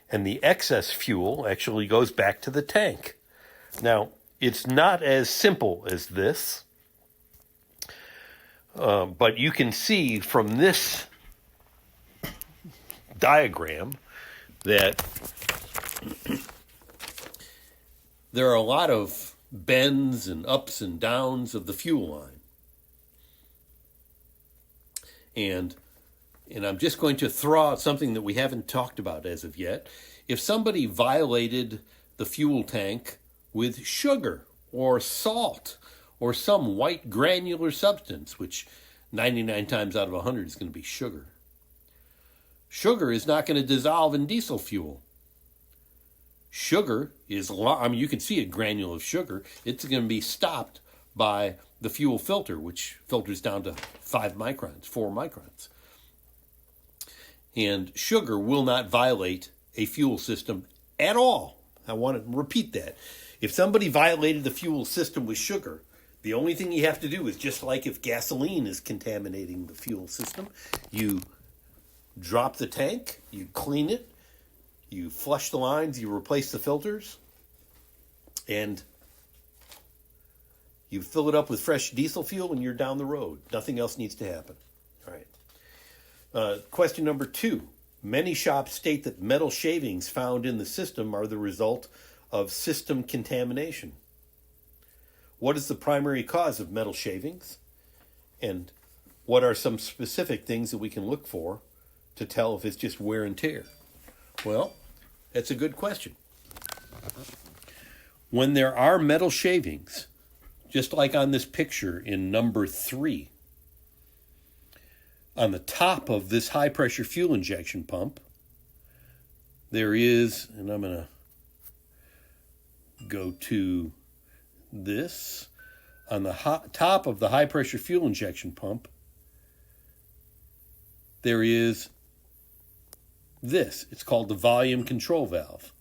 And the excess fuel actually goes back to the tank. Now, it's not as simple as this, but you can see from this diagram that there are a lot of bends and ups and downs of the fuel line. And I'm just going to throw out something that we haven't talked about as of yet. If somebody violated the fuel tank with sugar or salt or some white granular substance, which 99 times out of 100 is going to be sugar. Sugar is not going to dissolve in diesel fuel. Sugar is, you can see a granule of sugar. It's going to be stopped by the fuel filter, which filters down to 5 microns, 4 microns. And sugar will not violate a fuel system at all. I want to repeat that. If somebody violated the fuel system with sugar, the only thing you have to do is, just like if gasoline is contaminating the fuel system, you drop the tank, you clean it, you flush the lines, you replace the filters, and you fill it up with fresh diesel fuel and you're down the road. Nothing else needs to happen. All right. Question number 2. Many shops state that metal shavings found in the system are the result of system contamination. What is the primary cause of metal shavings? And what are some specific things that we can look for to tell if it's just wear and tear? Well, that's a good question. When there are metal shavings, just like on this picture in number 3, on the top of this high-pressure fuel injection pump, there is, and I'm going to go to this, on the top of the high-pressure fuel injection pump, there is this. It's called the volume control valve.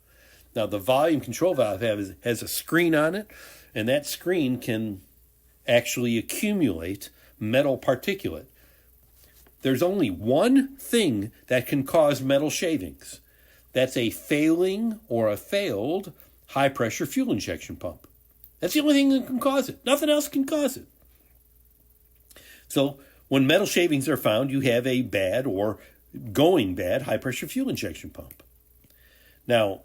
Now, the volume control valve has a screen on it, and that screen can actually accumulate metal particulate. There's only one thing that can cause metal shavings. That's a failing or a failed high-pressure fuel injection pump. That's the only thing that can cause it. Nothing else can cause it. So when metal shavings are found, you have a bad or going bad high-pressure fuel injection pump. Now,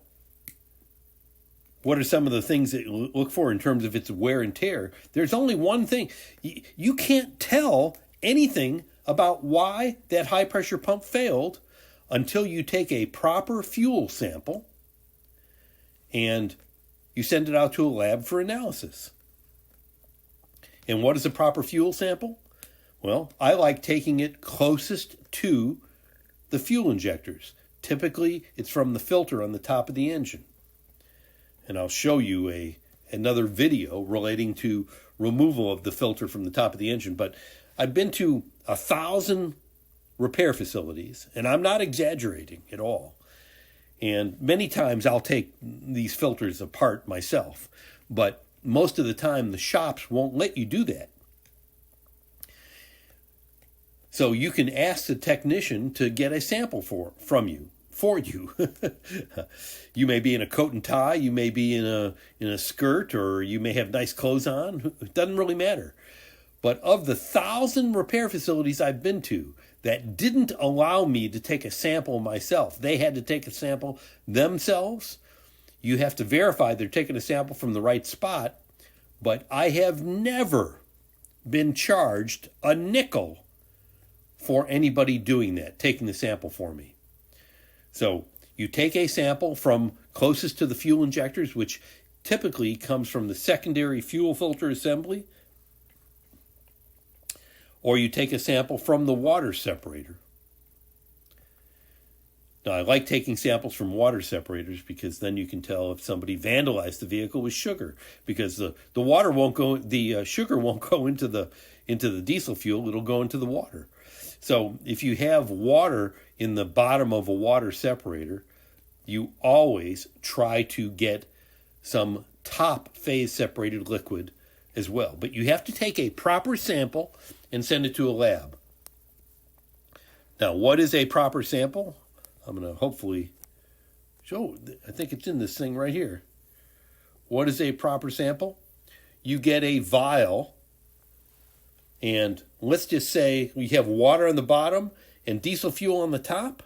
what are some of the things that you look for in terms of its wear and tear? There's only one thing. You can't tell anything about why that high-pressure pump failed until you take a proper fuel sample and you send it out to a lab for analysis. And what is a proper fuel sample? Well, I like taking it closest to the fuel injectors. Typically, it's from the filter on the top of the engine. And I'll show you another video relating to removal of the filter from the top of the engine. But I've been to 1,000 repair facilities, and I'm not exaggerating at all. And many times I'll take these filters apart myself, but most of the time the shops won't let you do that. So you can ask the technician to get a sample from you. For you. You may be in a coat and tie, you may be in a skirt, or you may have nice clothes on. It doesn't really matter. But of the 1,000 repair facilities I've been to that didn't allow me to take a sample myself, they had to take a sample themselves. You have to verify they're taking a sample from the right spot. But I have never been charged a nickel for anybody doing that, taking the sample for me. So you take a sample from closest to the fuel injectors, which typically comes from the secondary fuel filter assembly, or you take a sample from the water separator. Now, I like taking samples from water separators because then you can tell if somebody vandalized the vehicle with sugar, because the water won't go, the sugar won't go into the diesel fuel; it'll go into the water. So if you have water in the bottom of a water separator, you always try to get some top phase separated liquid as well. But you have to take a proper sample and send it to a lab. Now, what is a proper sample? I'm going to hopefully show, I think it's in this thing right here. What is a proper sample? You get a vial, and let's just say we have water on the bottom and diesel fuel on the top.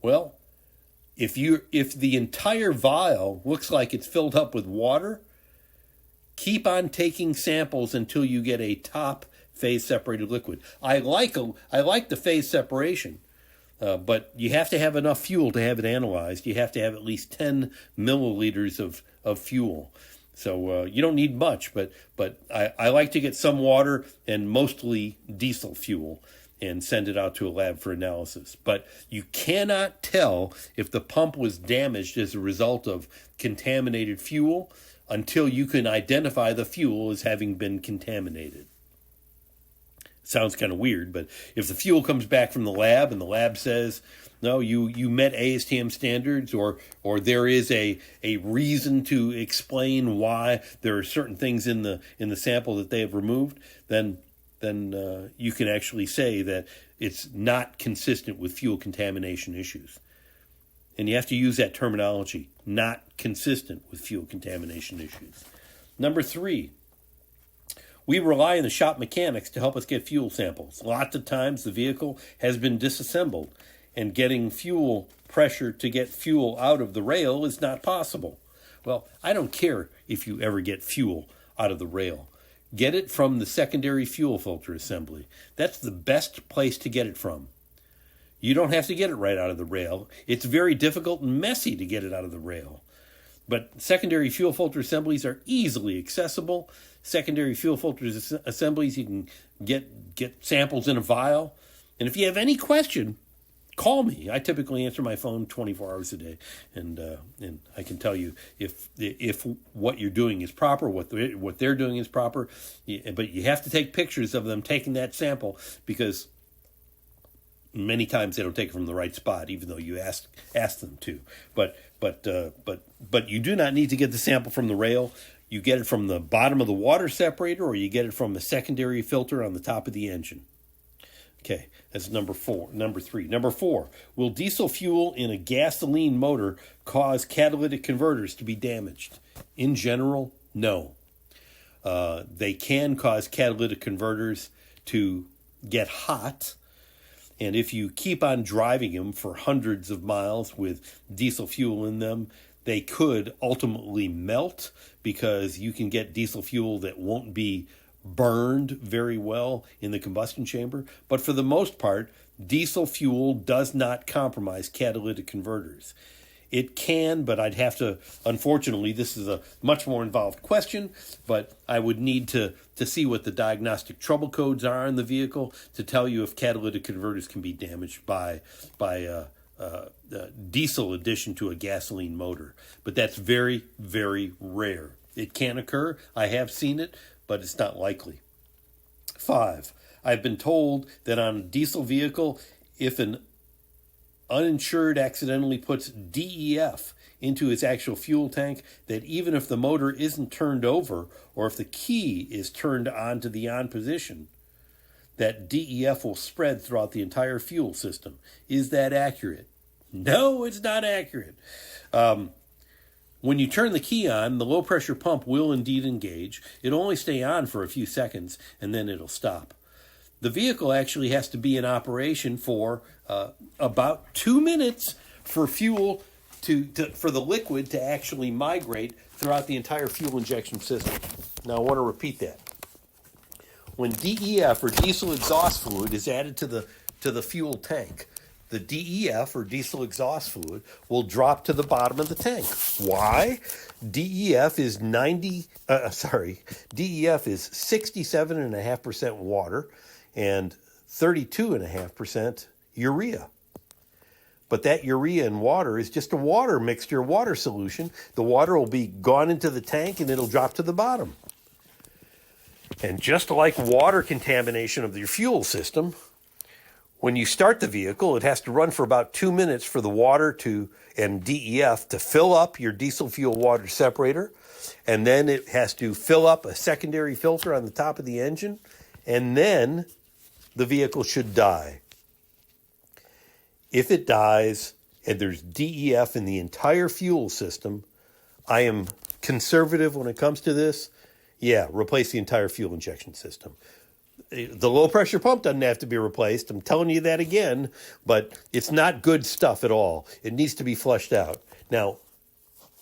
Well, if the entire vial looks like it's filled up with water, keep on taking samples until you get a top phase separated liquid. I like the phase separation, but you have to have enough fuel to have it analyzed. You have to have at least 10 milliliters of fuel. So you don't need much, but I like to get some water and mostly diesel fuel and send it out to a lab for analysis. But you cannot tell if the pump was damaged as a result of contaminated fuel until you can identify the fuel as having been contaminated. Sounds kind of weird, but if the fuel comes back from the lab and the lab says, no, you met ASTM standards, or there is a reason to explain why there are certain things in the sample that they have removed, then you can actually say that it's not consistent with fuel contamination issues. And you have to use that terminology, not consistent with fuel contamination issues. Number 3, we rely on the shop mechanics to help us get fuel samples. Lots of times the vehicle has been disassembled, and getting fuel pressure to get fuel out of the rail is not possible. Well, I don't care if you ever get fuel out of the rail. Get it from the secondary fuel filter assembly. That's the best place to get it from. You don't have to get it right out of the rail. It's very difficult and messy to get it out of the rail. But secondary fuel filter assemblies are easily accessible. Secondary fuel filter assemblies, you can get samples in a vial. And if you have any question, call me. I typically answer my phone 24 hours a day, and I can tell you if what you're doing is proper, what they're doing is proper. But you have to take pictures of them taking that sample, because many times they don't take it from the right spot, even though you ask them to. But you do not need to get the sample from the rail. You get it from the bottom of the water separator, or you get it from the secondary filter on the top of the engine. Okay, that's number 3. Number 4, will diesel fuel in a gasoline motor cause catalytic converters to be damaged? In general, no. They can cause catalytic converters to get hot, and if you keep on driving them for hundreds of miles with diesel fuel in them, they could ultimately melt, because you can get diesel fuel that won't be burned very well in the combustion chamber. But for the most part, diesel fuel does not compromise catalytic converters. It can, but I'd have to, unfortunately, this is a much more involved question, but I would need to see what the diagnostic trouble codes are in the vehicle to tell you if catalytic converters can be damaged by diesel addition to a gasoline motor. But that's very, very rare. It can occur. I have seen it, but it's not likely. 5, I've been told that on a diesel vehicle, if an uninsured accidentally puts DEF into its actual fuel tank, that even if the motor isn't turned over, or if the key is turned on to the on position, that DEF will spread throughout the entire fuel system. Is that accurate? No, it's not accurate. When you turn the key on, the low-pressure pump will indeed engage. It'll only stay on for a few seconds, and then it'll stop. The vehicle actually has to be in operation for about 2 minutes for fuel for the liquid to actually migrate throughout the entire fuel injection system. Now, I want to repeat that. When DEF, or diesel exhaust fluid, is added to the fuel tank, the DEF, or diesel exhaust fluid, will drop to the bottom of the tank. Why? DEF is 67.5% water and 32.5% urea. But that urea and water is just a water mixture, water solution. The water will be gone into the tank and it'll drop to the bottom. And just like water contamination of your fuel system, when you start the vehicle, it has to run for about 2 minutes for the water and DEF to fill up your diesel fuel water separator. And then it has to fill up a secondary filter on the top of the engine. And then the vehicle should die. If it dies and there's DEF in the entire fuel system, I am conservative when it comes to this. Yeah, replace the entire fuel injection system. The low-pressure pump doesn't have to be replaced. I'm telling you that again, but it's not good stuff at all. It needs to be flushed out. Now,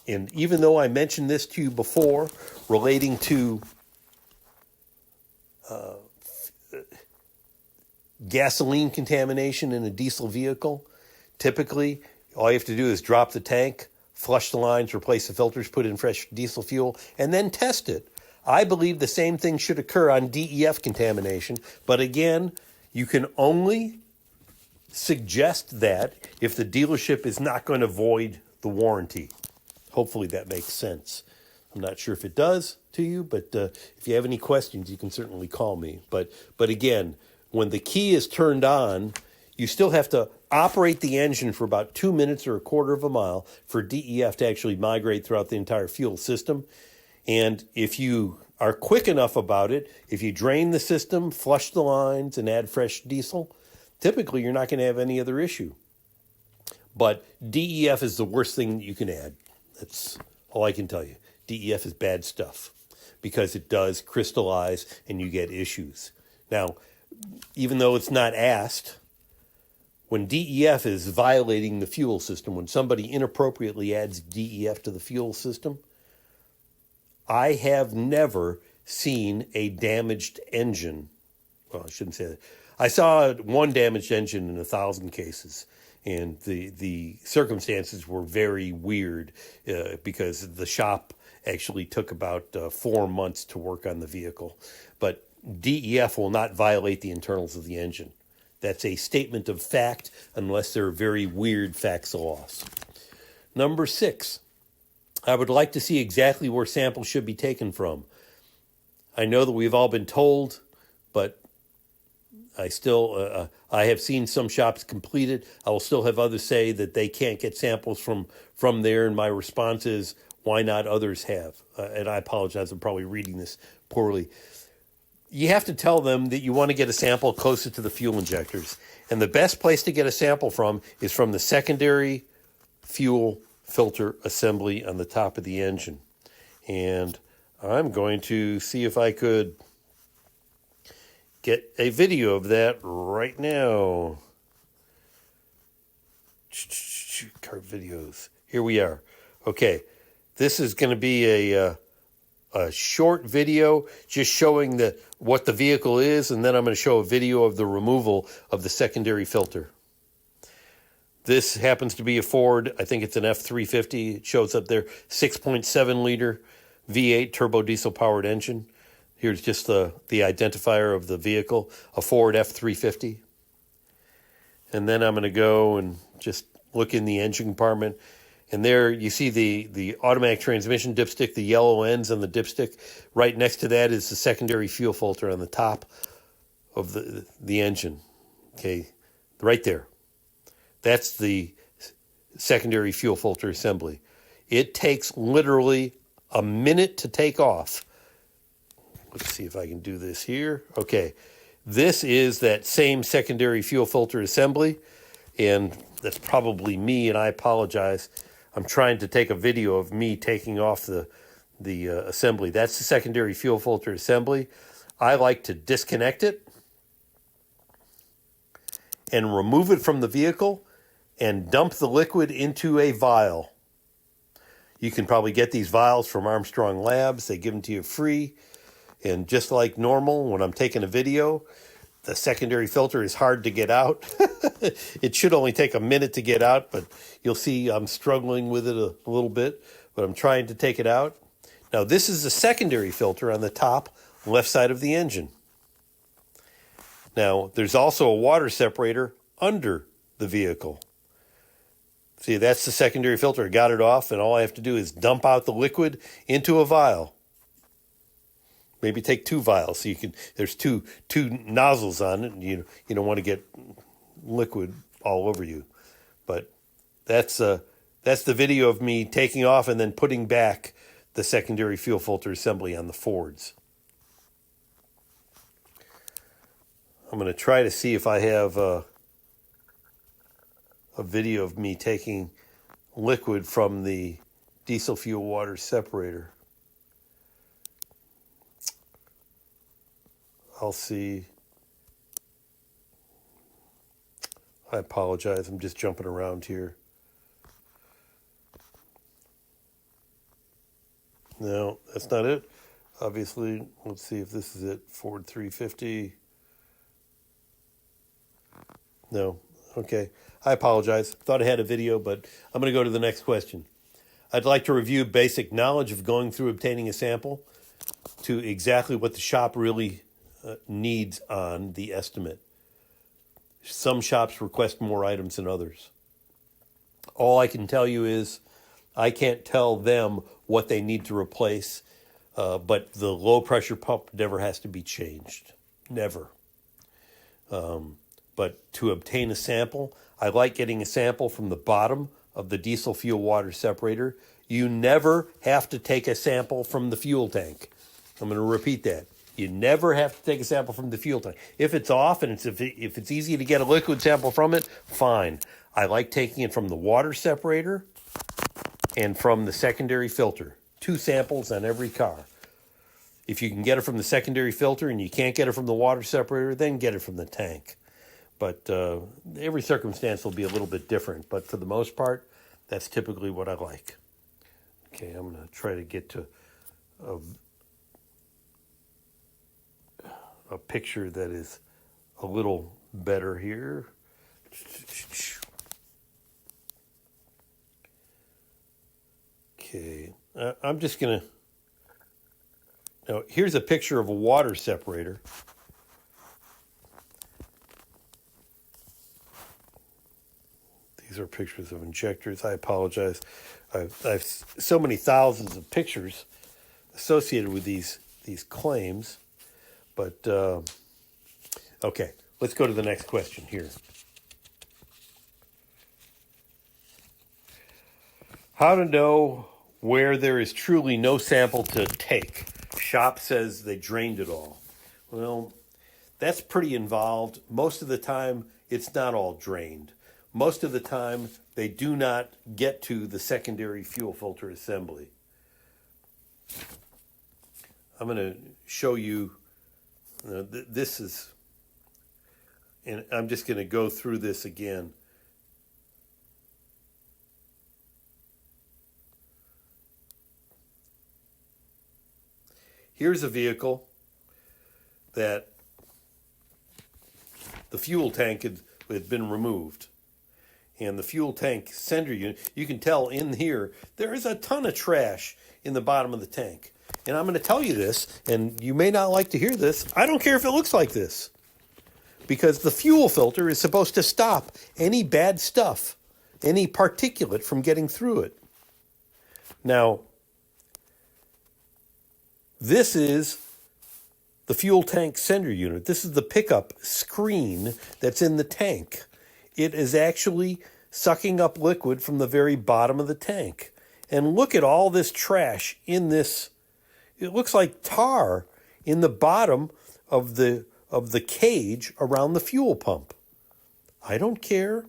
and even though I mentioned this to you before relating to gasoline contamination in a diesel vehicle, typically all you have to do is drop the tank, flush the lines, replace the filters, put in fresh diesel fuel, and then test it. I believe the same thing should occur on DEF contamination, but again, you can only suggest that if the dealership is not going to void the warranty. Hopefully that makes sense. I'm not sure if it does to you, but if you have any questions, you can certainly call me. But again, when the key is turned on, you still have to operate the engine for about 2 minutes or a quarter of a mile for DEF to actually migrate throughout the entire fuel system. And if you are quick enough about it, if you drain the system, flush the lines, and add fresh diesel, typically you're not going to have any other issue. But DEF is the worst thing that you can add. That's all I can tell you. DEF is bad stuff because it does crystallize and you get issues. Now, even though it's not asked, when DEF is violating the fuel system, when somebody inappropriately adds DEF to the fuel system, I have never seen a damaged engine. Well, I shouldn't say that. I saw one damaged engine in 1,000 cases. And the circumstances were very weird because the shop actually took about 4 months to work on the vehicle. But DEF will not violate the internals of the engine. That's a statement of fact unless there are very weird facts of loss. Number 6, I would like to see exactly where samples should be taken from. I know that we've all been told, but I still, I have seen some shops complete it. I will still have others say that they can't get samples from there, and my response is, why not others have? And I apologize, I'm probably reading this poorly. You have to tell them that you want to get a sample closer to the fuel injectors. And the best place to get a sample from is from the secondary fuel filter assembly on the top of the engine. And I'm going to see if I could get a video of that right now. Car videos. Here we are. Okay, this is going to be a short video just showing what the vehicle is, and then I'm going to show a video of the removal of the secondary filter. This happens to be a Ford. I think it's an F350. It shows up there. 6.7 liter V8 turbo diesel powered engine. Here's just the identifier of the vehicle, a Ford F350. And then I'm going to go and just look in the engine compartment. And there you see the automatic transmission dipstick, the yellow ends on the dipstick. Right next to that is the secondary fuel filter on the top of the engine. Okay, right there. That's the secondary fuel filter assembly. It takes literally a minute to take off. Let's see if I can do this here. Okay, this is that same secondary fuel filter assembly, and that's probably me, and I apologize. I'm trying to take a video of me taking off the assembly. That's the secondary fuel filter assembly. I like to disconnect it and remove it from the vehicle and dump the liquid into a vial. You can probably get these vials from Armstrong Labs. They give them to you free. And just like normal, when I'm taking a video, the secondary filter is hard to get out. It should only take a minute to get out, but you'll see I'm struggling with it a little bit, but I'm trying to take it out. Now, this is the secondary filter on the top left side of the engine. Now, there's also a water separator under the vehicle. See, that's the secondary filter. I got it off, and all I have to do is dump out the liquid into a vial. Maybe take 2 vials, so you can. There's two nozzles on it, and you don't want to get liquid all over you. But that's the video of me taking off and then putting back the secondary fuel filter assembly on the Fords. I'm going to try to see if I have a video of me taking liquid from the diesel fuel water separator. I'll see. I apologize. I'm just jumping around here. No, that's not it. Obviously, let's see if this is it. Ford 350. No. Okay. I apologize. Thought I had a video, but I'm going to go to the next question. I'd like to review basic knowledge of going through obtaining a sample to exactly what the shop really needs on the estimate. Some shops request more items than others. All I can tell you is I can't tell them what they need to replace, but the low pressure pump never has to be changed. Never. But to obtain a sample, I like getting a sample from the bottom of the diesel fuel water separator. You never have to take a sample from the fuel tank. I'm going to repeat that. You never have to take a sample from the fuel tank. If it's off and if it's easy to get a liquid sample from it, fine. I like taking it from the water separator and from the secondary filter. 2 samples on every car. If you can get it from the secondary filter and you can't get it from the water separator, then get it from the tank. But every circumstance will be a little bit different. But for the most part, that's typically what I like. Okay, I'm going to try to get to a picture that is a little better here. Okay, I'm just going to... Now, here's a picture of a water separator. These are pictures of injectors. I apologize. I've so many thousands of pictures associated with these claims. But, okay, let's go to the next question here. How to know where there is truly no sample to take? Shop says they drained it all. Well, that's pretty involved. Most of the time, it's not all drained. Most of the time, they do not get to the secondary fuel filter assembly. I'm going to show you, this is, and I'm just going to go through this again. Here's a vehicle that the fuel tank had been removed. And the fuel tank sender unit, you can tell in here, there is a ton of trash in the bottom of the tank. And I'm going to tell you this, and you may not like to hear this. I don't care if it looks like this. Because the fuel filter is supposed to stop any bad stuff, any particulate from getting through it. Now, this is the fuel tank sender unit. This is the pickup screen that's in the tank. It is actually sucking up liquid from the very bottom of the tank. And look at all this trash in this. It looks like tar in the bottom of the cage around the fuel pump. I don't care.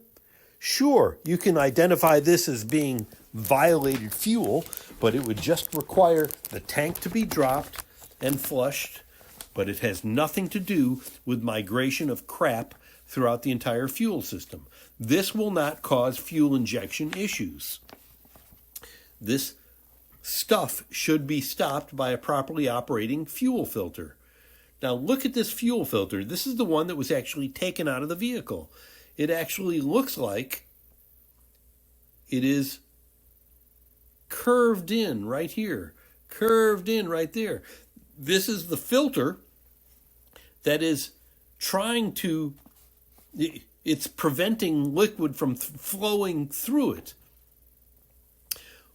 Sure, you can identify this as being violated fuel, but it would just require the tank to be dropped and flushed, but it has nothing to do with migration of crap throughout the entire fuel system. This will not cause fuel injection issues. This stuff should be stopped by a properly operating fuel filter. Now look at this fuel filter. This is the one that was actually taken out of the vehicle. It actually looks like it is curved in right here, curved in right there. This is the filter that is trying to, it's preventing liquid from flowing through it.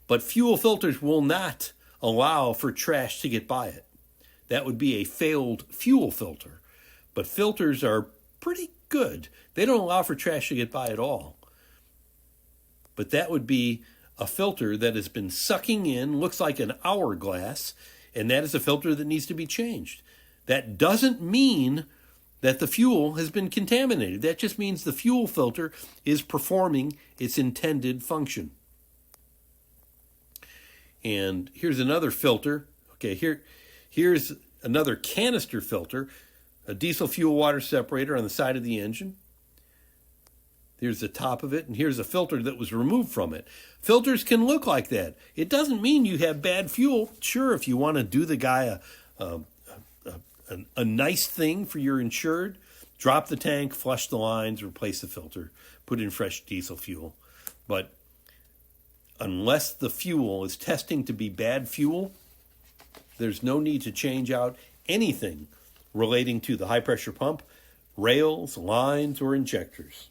But fuel filters will not allow for trash to get by it. That would be a failed fuel filter. But filters are pretty good. They don't allow for trash to get by at all. But that would be a filter that has been sucking in, looks like an hourglass, and that is a filter that needs to be changed. That doesn't mean that the fuel has been contaminated. That just means the fuel filter is performing its intended function. And here's another filter. Okay, here's another canister filter, a diesel fuel water separator on the side of the engine. Here's the top of it, and here's a filter that was removed from it. Filters can look like that. It doesn't mean you have bad fuel. Sure, if you want to do the guy a nice thing for your insured, drop the tank, flush the lines, replace the filter, put in fresh diesel fuel. But unless the fuel is testing to be bad fuel, there's no need to change out anything relating to the high pressure pump, rails, lines, or injectors.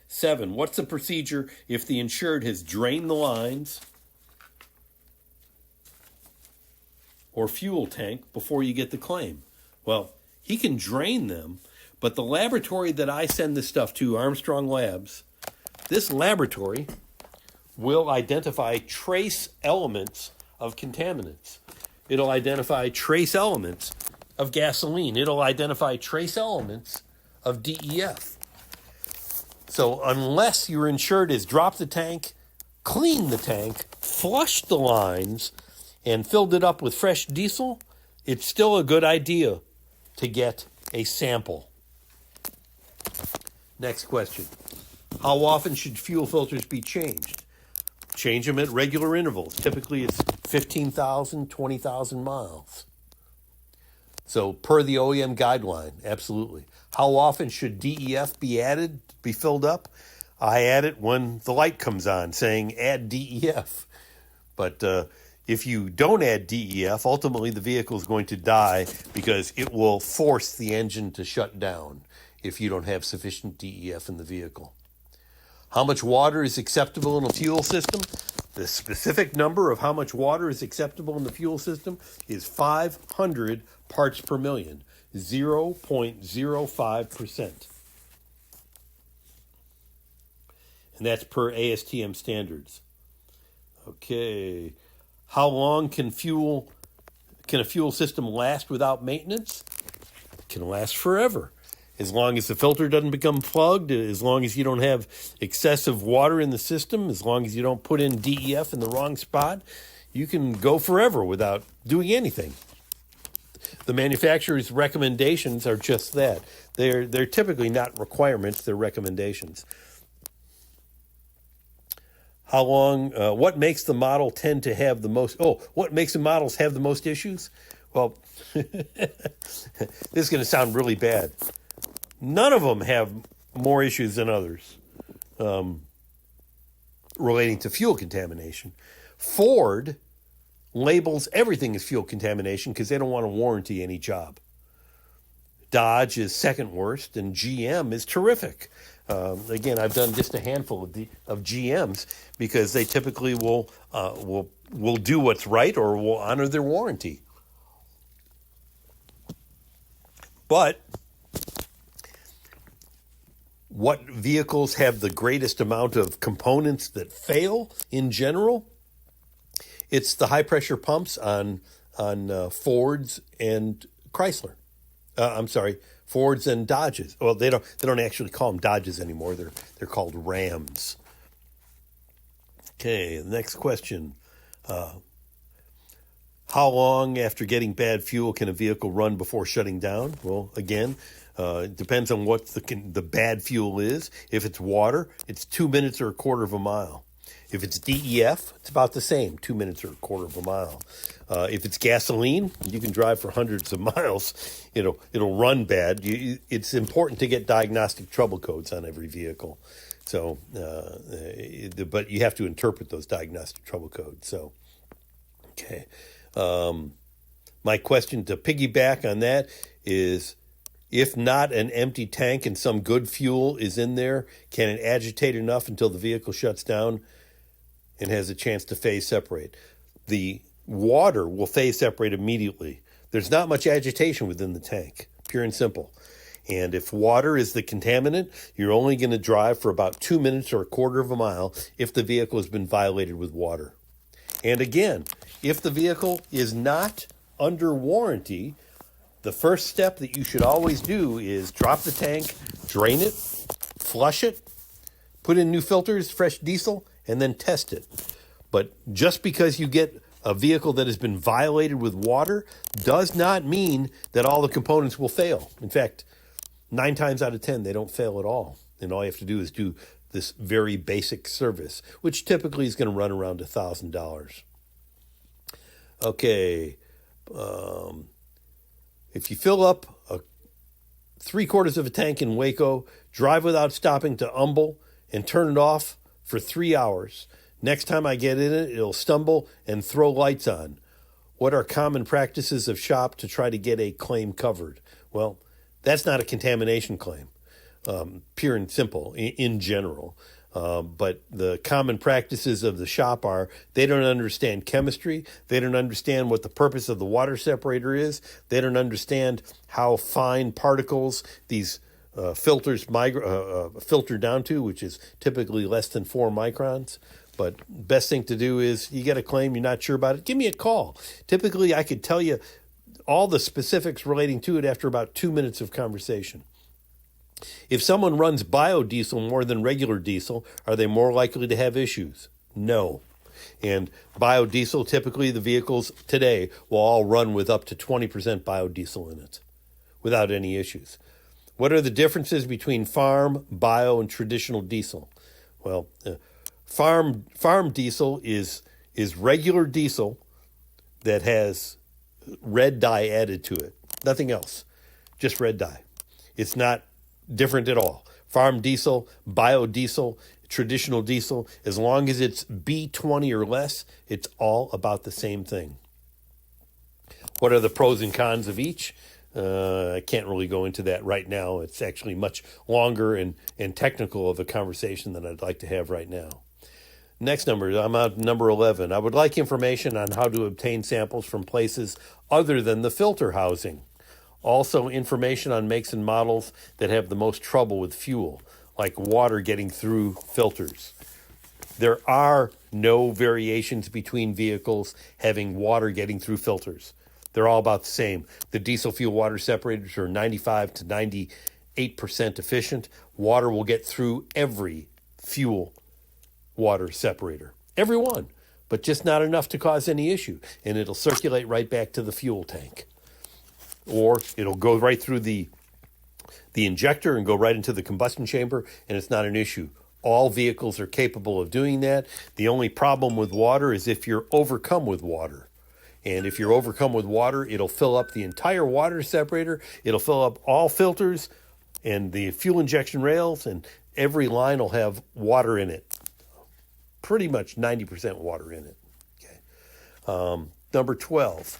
7, what's the procedure if the insured has drained the lines or fuel tank before you get the claim? Well, he can drain them, but the laboratory that I send this stuff to, Armstrong Labs, this laboratory will identify trace elements of contaminants. It'll identify trace elements of gasoline. It'll identify trace elements of DEF. So unless your insured has dropped the tank, cleaned the tank, flushed the lines, and filled it up with fresh diesel, it's still a good idea to get a sample. Next question. How often should fuel filters be changed? Change them at regular intervals. Typically it's 15,000, 20,000 miles. So per the OEM guideline, absolutely. How often should DEF be added, be filled up? I add it when the light comes on saying add DEF. But if you don't add DEF, ultimately the vehicle is going to die because it will force the engine to shut down if you don't have sufficient DEF in the vehicle. How much water is acceptable in a fuel system? The specific number of how much water is acceptable in the fuel system is 500 parts per million, 0.05%. And that's per ASTM standards. Okay. How long can a fuel system last without maintenance? It can last forever. As long as the filter doesn't become plugged, as long as you don't have excessive water in the system, as long as you don't put in DEF in the wrong spot, you can go forever without doing anything. The manufacturer's recommendations are just that. They're typically not requirements, they're recommendations. How long, what makes the model tend to have the most, what makes the models have the most issues? Well, this is going to sound really bad. None of them have more issues than others relating to fuel contamination. Ford labels everything as fuel contamination because they don't want to warranty any job. Dodge is second worst, and GM is terrific. Again, I've done just a handful of GMs because they typically will do what's right or will honor their warranty. But what vehicles have the greatest amount of components that fail in general? It's the high pressure pumps on Fords and Chrysler. Fords and Dodges. Well, they don't actually call them Dodges anymore. They're called Rams. Okay, the next question. How long after getting bad fuel can a vehicle run before shutting down? Well, again, it depends on what the bad fuel is. If it's water, it's 2 minutes or a quarter of a mile. If it's DEF, it's about the same, 2 minutes or a quarter of a mile. If it's gasoline, you can drive for hundreds of miles. It'll run bad. It's important to get diagnostic trouble codes on every vehicle. So, but you have to interpret those diagnostic trouble codes. So, okay. My question to piggyback on that is, if not an empty tank and some good fuel is in there, can it agitate enough until the vehicle shuts down and has a chance to phase separate? The water will phase separate immediately. There's not much agitation within the tank, pure and simple. And if water is the contaminant, you're only going to drive for about 2 minutes or a quarter of a mile if the vehicle has been violated with water. And again, if the vehicle is not under warranty, the first step that you should always do is drop the tank, drain it, flush it, put in new filters, fresh diesel, and then test it. But just because you get a vehicle that has been violated with water does not mean that all the components will fail. In fact, 9 times out of 10, they don't fail at all. And all you have to do is do this very basic service, which typically is going to run around $1,000. Okay. If you fill up 3/4 of a tank in Waco, drive without stopping to Humble, and turn it off for 3 hours. Next time I get in it, it'll stumble and throw lights on. What are common practices of shop to try to get a claim covered? Well, that's not a contamination claim, pure and simple in general. But the common practices of the shop are they don't understand chemistry. They don't understand what the purpose of the water separator is. They don't understand how fine particles these filters filter down to, which is typically less than 4 microns. But best thing to do is you get a claim, you're not sure about it, give me a call. Typically, I could tell you all the specifics relating to it after about 2 minutes of conversation. If someone runs biodiesel more than regular diesel, are they more likely to have issues? No. And biodiesel, typically the vehicles today will all run with up to 20% biodiesel in it without any issues. What are the differences between farm, bio, and traditional diesel? Well, farm diesel is regular diesel that has red dye added to it. Nothing else, just red dye. It's not different at all. Farm diesel, biodiesel, traditional diesel, as long as it's B20 or less, it's all about the same thing. What are the pros and cons of each? I can't really go into that right now. It's actually much longer and technical of a conversation than I'd like to have right now. Next number, I'm at number 11. I would like information on how to obtain samples from places other than the filter housing. Also, information on makes and models that have the most trouble with fuel, like water getting through filters. There are no variations between vehicles having water getting through filters. They're all about the same. The diesel fuel water separators are 95 to 98% efficient. Water will get through every fuel water separator. Every one, but just not enough to cause any issue. And it'll circulate right back to the fuel tank. Or it'll go right through the injector and go right into the combustion chamber, and it's not an issue. All vehicles are capable of doing that. The only problem with water is if you're overcome with water. And if you're overcome with water, it'll fill up the entire water separator. It'll fill up all filters and the fuel injection rails, and every line will have water in it. Pretty much 90% water in it. Okay. Number 12.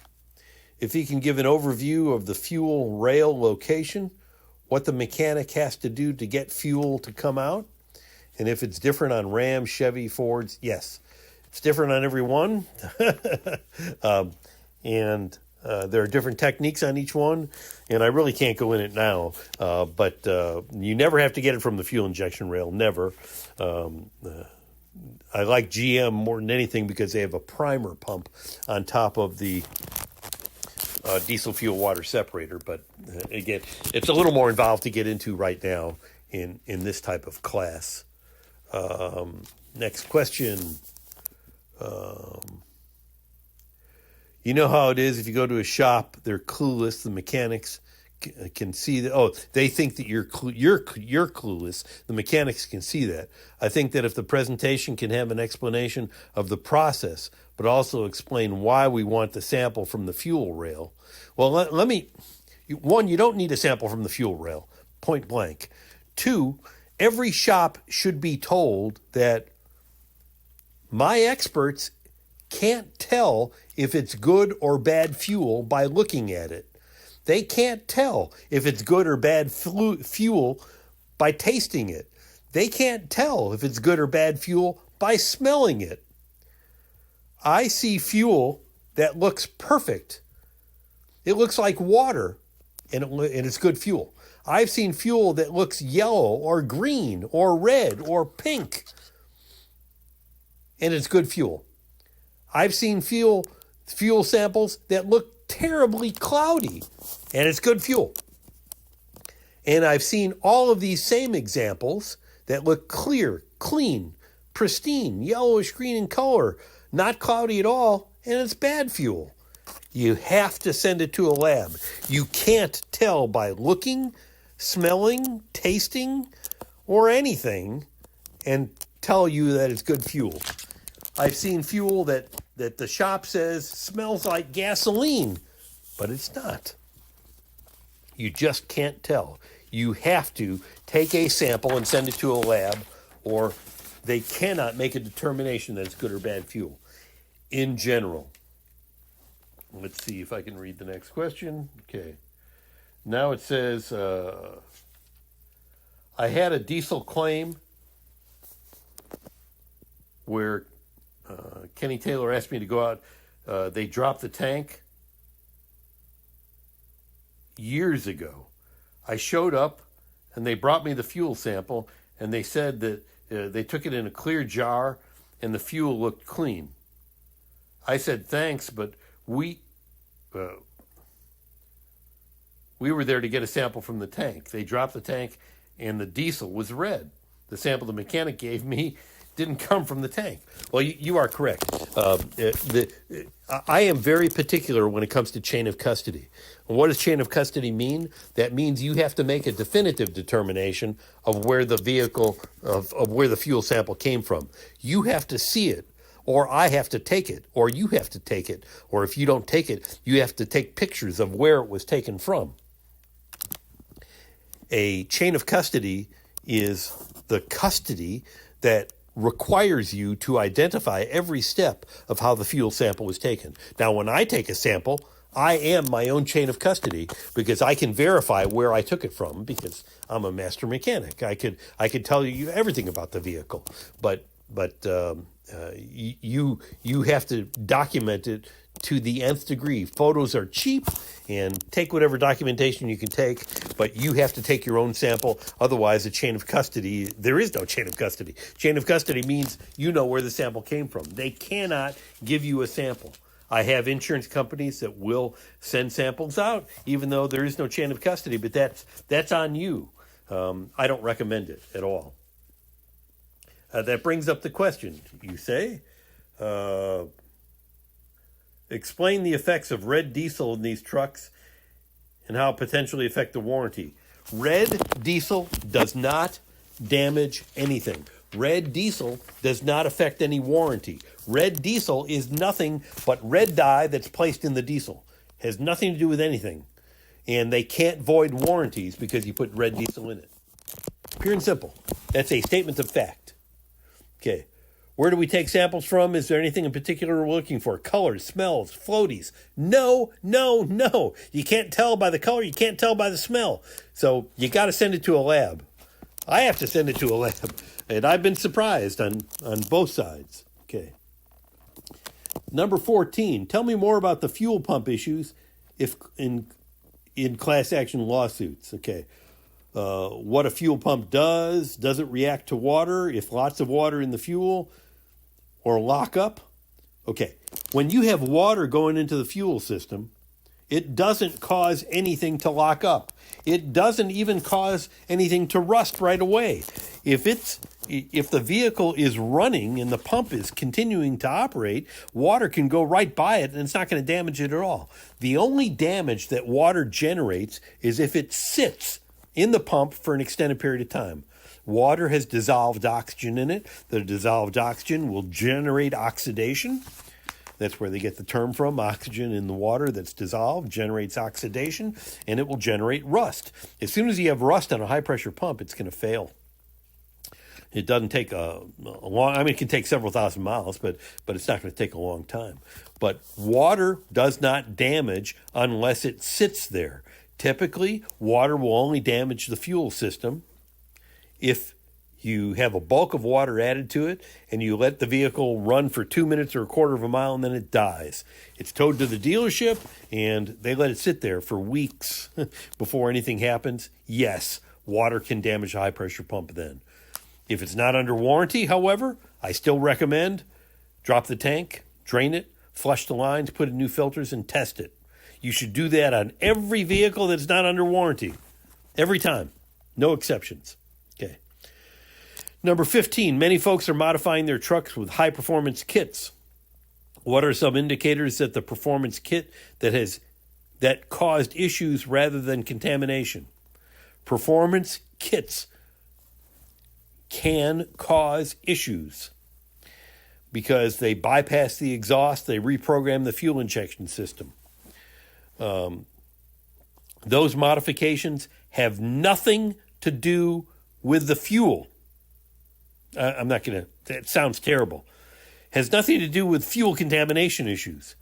If he can give an overview of the fuel rail location, what the mechanic has to do to get fuel to come out, and if it's different on Ram, Chevy, Fords, yes. It's different on every one, and there are different techniques on each one, and I really can't go in it now, but you never have to get it from the fuel injection rail, never. I like GM more than anything because they have a primer pump on top of the diesel fuel water separator, but again, it's a little more involved to get into right now in this type of class. Next question. You know how it is if you go to a shop, they're clueless. The mechanics can see that. Oh, they think that you're clueless. The mechanics can see that. I think that if the presentation can have an explanation of the process, but also explain why we want the sample from the fuel rail. Well, let me. One, you don't need a sample from the fuel rail, point blank. Two, every shop should be told that my experts can't tell if it's good or bad fuel by looking at it. They can't tell if it's good or bad fuel by tasting it. They can't tell if it's good or bad fuel by smelling it. I see fuel that looks perfect. It looks like water, and it's good fuel. I've seen fuel that looks yellow or green or red or pink, and it's good fuel. I've seen fuel samples that look terribly cloudy, and it's good fuel. And I've seen all of these same examples that look clear, clean, pristine, yellowish green in color, not cloudy at all, and it's bad fuel. You have to send it to a lab. You can't tell by looking, smelling, tasting, or anything and tell you that it's good fuel. I've seen fuel that the shop says smells like gasoline, but it's not. You just can't tell. You have to take a sample and send it to a lab, or they cannot make a determination that it's good or bad fuel in general. Let's see if I can read the next question. Okay. Now it says, I had a diesel claim where Kenny Taylor asked me to go out. They dropped the tank years ago. I showed up and they brought me the fuel sample and they said that they took it in a clear jar and the fuel looked clean. I said thanks, but we were there to get a sample from the tank. They dropped the tank and the diesel was red. The sample the mechanic gave me didn't come from the tank. Well, you are correct. I am very particular when it comes to chain of custody. And what does chain of custody mean? That means you have to make a definitive determination of where the vehicle, of where the fuel sample came from. You have to see it, or I have to take it, or you have to take it, or if you don't take it, you have to take pictures of where it was taken from. A chain of custody is the custody that requires you to identify every step of how the fuel sample was taken. Now, when I take a sample, I am my own chain of custody because I can verify where I took it from because I'm a master mechanic. I could tell you everything about the vehicle, but you have to document it to the nth degree. Photos are cheap, and take whatever documentation you can take, but you have to take your own sample. Otherwise, a chain of custody, there is no chain of custody. Chain of custody means you know where the sample came from. They cannot give you a sample. I have insurance companies that will send samples out, even though there is no chain of custody, but that's on you. I don't recommend it at all. That brings up the question, you say. Explain the effects of red diesel in these trucks and how it potentially affect the warranty. Red diesel does not damage anything. Red diesel does not affect any warranty. Red diesel is nothing but red dye that's placed in the diesel. Has nothing to do with anything. And they can't void warranties because you put red diesel in it. Pure and simple. That's a statement of fact. Okay. Where do we take samples from? Is there anything in particular we're looking for? Colors, smells, floaties? No. You can't tell by the color. You can't tell by the smell. So you got to send it to a lab. I have to send it to a lab. And I've been surprised on both sides. Okay. Number 14. Tell me more about the fuel pump issues if in class action lawsuits. Okay. What a fuel pump does it react to water? If lots of water in the fuel or lock up? Okay, when you have water going into the fuel system, it doesn't cause anything to lock up. It doesn't even cause anything to rust right away. If the vehicle is running and the pump is continuing to operate, water can go right by it and it's not going to damage it at all. The only damage that water generates is if it sits in the pump for an extended period of time. Water has dissolved oxygen in it. The dissolved oxygen will generate oxidation. That's where they get the term from. Oxygen in the water that's dissolved generates oxidation, and it will generate rust. As soon as you have rust on a high-pressure pump, it's going to fail. It doesn't take a long, it can take several thousand miles, but it's not going to take a long time. But water does not damage unless it sits there. Typically, water will only damage the fuel system if you have a bulk of water added to it and you let the vehicle run for 2 minutes or a quarter of a mile and then it dies. It's towed to the dealership and they let it sit there for weeks before anything happens. Yes, water can damage a high-pressure pump then. If it's not under warranty, however, I still recommend drop the tank, drain it, flush the lines, put in new filters, and test it. You should do that on every vehicle that's not under warranty. Every time. No exceptions. Okay. Number 15, many folks are modifying their trucks with high-performance kits. What are some indicators that the performance kit that caused issues rather than contamination? Performance kits can cause issues because they bypass the exhaust, they reprogram the fuel injection system. Those modifications have nothing to do with the fuel. I'm not going to, that sounds terrible. Has nothing to do with fuel contamination issues.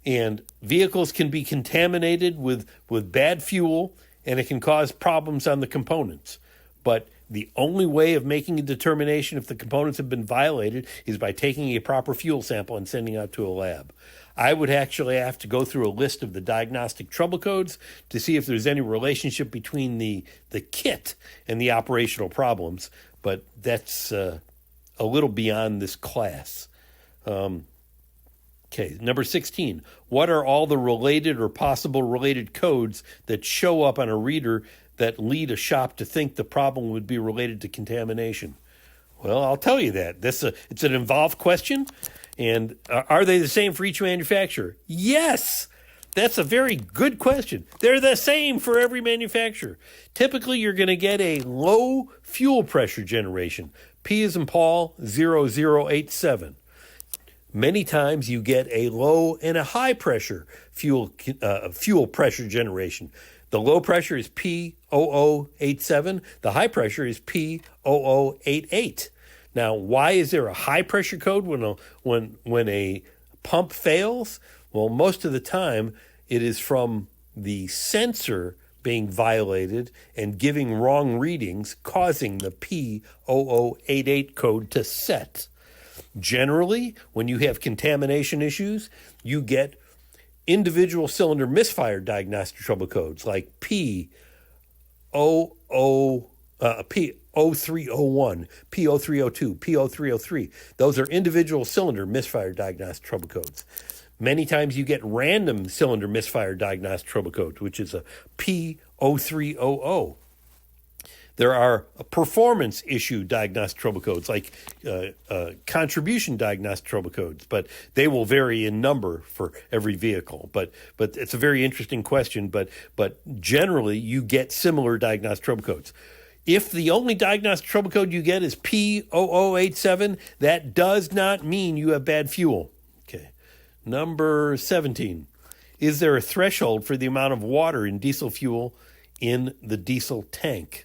And vehicles can be contaminated with bad fuel, and it can cause problems on the components. But the only way of making a determination if the components have been violated is by taking a proper fuel sample and sending it to a lab. I would actually have to go through a list of the diagnostic trouble codes to see if there's any relationship between the kit and the operational problems, but that's a little beyond this class. Okay, number 16. What are all the related or possible related codes that show up on a reader that lead a shop to think the problem would be related to contamination? Well, I'll tell you that. It's an involved question. And are they the same for each manufacturer? Yes. That's a very good question. They're the same for every manufacturer. Typically, you're going to get a low fuel pressure generation. P as in Paul, 0087. Many times you get a low and a high pressure fuel pressure generation. The low pressure is P0087. The high pressure is P0088. Now, why is there a high pressure code when a pump fails? Well, most of the time it is from the sensor being violated and giving wrong readings, causing the P0088 code to set. Generally, when you have contamination issues, you get individual cylinder misfire diagnostic trouble codes like P0301, P0302, P0303. Those are individual cylinder misfire diagnostic trouble codes. Many times you get random cylinder misfire diagnostic trouble codes, which is a P0300. There are performance issue diagnostic trouble codes like contribution diagnostic trouble codes, but they will vary in number for every vehicle. But it's a very interesting question, but generally you get similar diagnostic trouble codes. If the only diagnostic trouble code you get is P0087, that does not mean you have bad fuel. Okay. Number 17. Is there a threshold for the amount of water in diesel fuel in the diesel tank?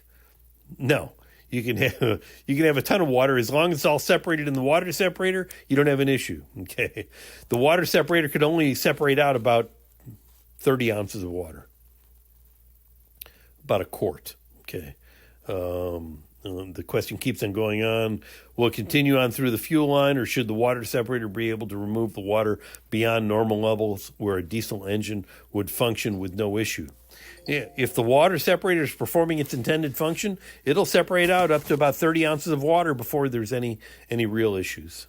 No. You can have a ton of water as long as it's all separated in the water separator. You don't have an issue. Okay. The water separator could only separate out about 30 ounces of water, about a quart. Okay. The question keeps on going on. Will it continue on through the fuel line, or should the water separator be able to remove the water beyond normal levels where a diesel engine would function with no issue? Yeah, if the water separator is performing its intended function, it'll separate out up to about 30 ounces of water before there's any real issues.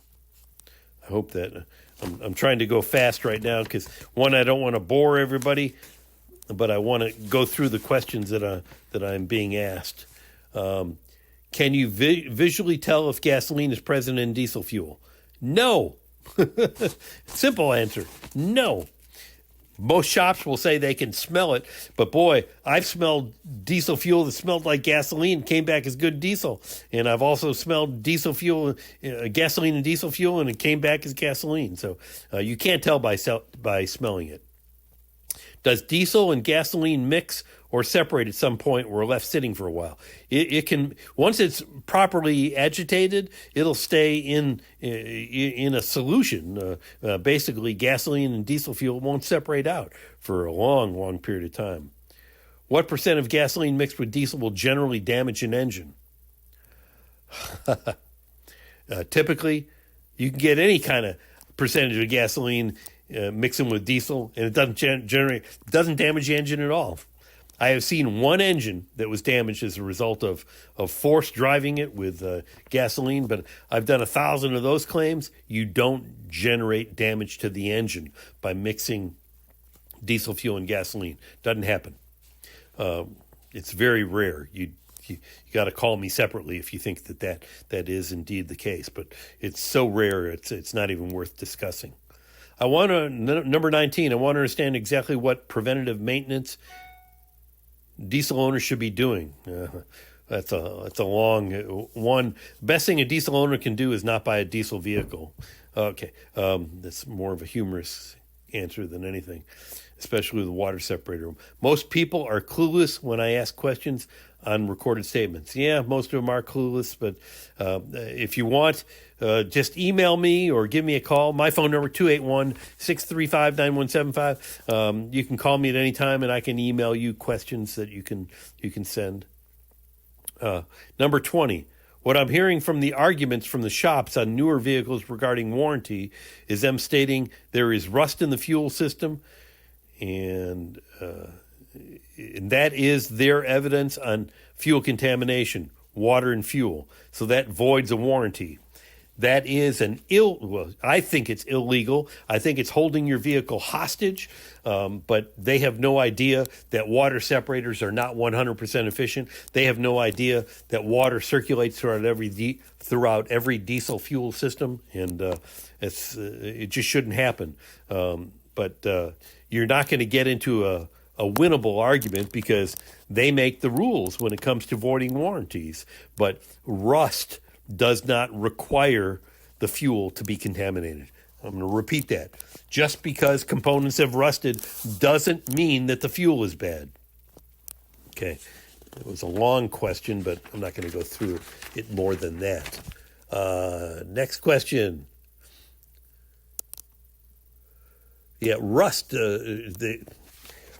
I hope that I'm trying to go fast right now because, one, I don't want to bore everybody, but I want to go through the questions that I'm being asked. Can you visually tell if gasoline is present in diesel fuel? No. Simple answer. No. Most shops will say they can smell it, but boy, I've smelled diesel fuel that smelled like gasoline, came back as good diesel. And I've also smelled diesel fuel, gasoline and diesel fuel, and it came back as gasoline. So you can't tell by smelling it. Does diesel and gasoline mix or separate at some point or left sitting for a while? It can, once it's properly agitated, it'll stay in a solution. Basically, gasoline and diesel fuel won't separate out for a long, long period of time. What percent of gasoline mixed with diesel will generally damage an engine? Typically, you can get any kind of percentage of gasoline mixing with diesel, and it doesn't damage the engine at all. I have seen one engine that was damaged as a result of force driving it with gasoline, but I've done 1,000 of those claims. You don't generate damage to the engine by mixing diesel fuel and gasoline. Doesn't happen. It's very rare. You got to call me separately if you think that is indeed the case, but it's so rare it's not even worth discussing. Number 19, I want to understand exactly what preventative maintenance diesel owners should be doing. That's a long one. Best thing a diesel owner can do is not buy a diesel vehicle. Okay, that's more of a humorous answer than anything, especially with the water separator. Most people are clueless when I ask questions on recorded statements. Yeah, most of them are clueless, but if you want, just email me or give me a call. My phone number, 281-635-9175. You can call me at any time, and I can email you questions that you can send. Number 20. What I'm hearing from the arguments from the shops on newer vehicles regarding warranty is them stating there is rust in the fuel system, and that is their evidence on fuel contamination, water and fuel. So that voids a warranty. That is I think it's illegal. I think it's holding your vehicle hostage, but they have no idea that water separators are not 100% efficient. They have no idea that water circulates throughout every diesel fuel system, and it just shouldn't happen. But you're not going to get into a winnable argument because they make the rules when it comes to voiding warranties. But rust does not require the fuel to be contaminated. I'm going to repeat that. Just because components have rusted doesn't mean that the fuel is bad. Okay. It was a long question, but I'm not going to go through it more than that. Next question. Yeah, rust.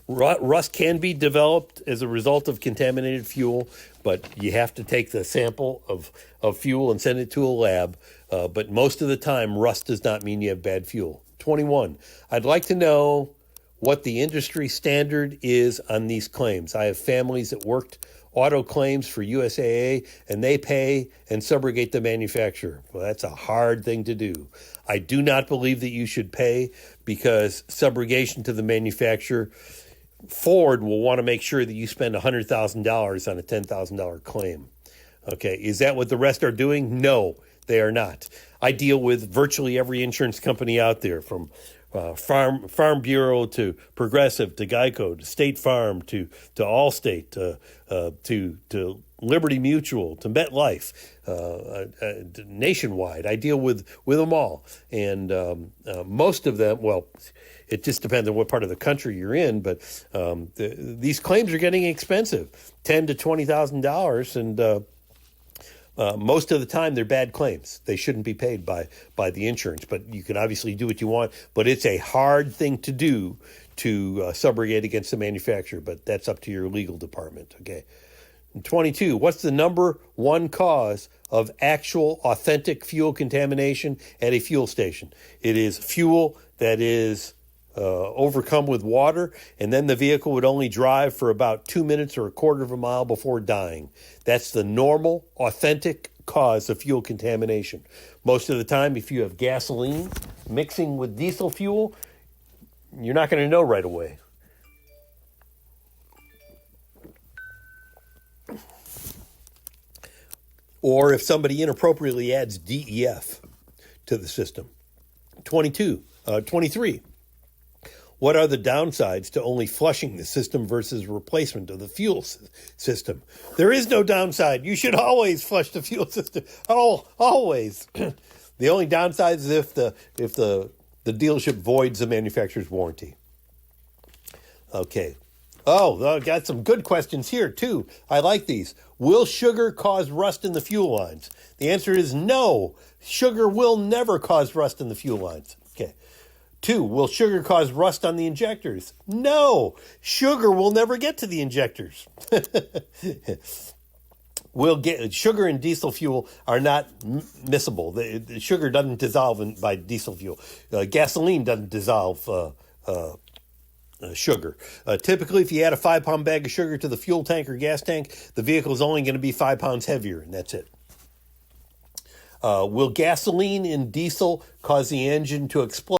Rust can be developed as a result of contaminated fuel, but you have to take the sample of fuel and send it to a lab. But most of the time, rust does not mean you have bad fuel. 21. I'd like to know what the industry standard is on these claims. I have families that worked auto claims for USAA, and they pay and subrogate the manufacturer. Well, that's a hard thing to do. I do not believe that you should pay because subrogation to the manufacturer, Ford will want to make sure that you spend $100,000 on a $10,000 claim. Okay, is that what the rest are doing? No, they are not. I deal with virtually every insurance company out there, from Farm Bureau to Progressive to Geico to State Farm to Allstate to Liberty Mutual to MetLife, nationwide. I deal with them all, and most of them. Well, it just depends on what part of the country you're in, but these claims are getting expensive, $10,000 to $20,000, and most of the time they're bad claims. They shouldn't be paid by the insurance, but you can obviously do what you want. But it's a hard thing to do to subrogate against the manufacturer, but that's up to your legal department. Okay. And 22, what's the number one cause of actual authentic fuel contamination at a fuel station? It is fuel that is overcome with water, and then the vehicle would only drive for about 2 minutes or a quarter of a mile before dying. That's the normal, authentic cause of fuel contamination. Most of the time, if you have gasoline mixing with diesel fuel, you're not going to know right away. Or if somebody inappropriately adds DEF to the system. 23. What are the downsides to only flushing the system versus replacement of the fuel system? There is no downside. You should always flush the fuel system. Oh, always. The only downside is if the dealership voids the manufacturer's warranty. Okay. Oh, I got some good questions here, too. I like these. Will sugar cause rust in the fuel lines? The answer is no. Sugar will never cause rust in the fuel lines. Okay. 2, will sugar cause rust on the injectors? No. Sugar will never get to the injectors. Sugar and diesel fuel are not miscible. The sugar doesn't dissolve by diesel fuel. Gasoline doesn't dissolve sugar. Typically, if you add a 5-pound bag of sugar to the fuel tank or gas tank, the vehicle is only going to be 5 pounds heavier, and that's it. Will gasoline and diesel cause the engine to explode?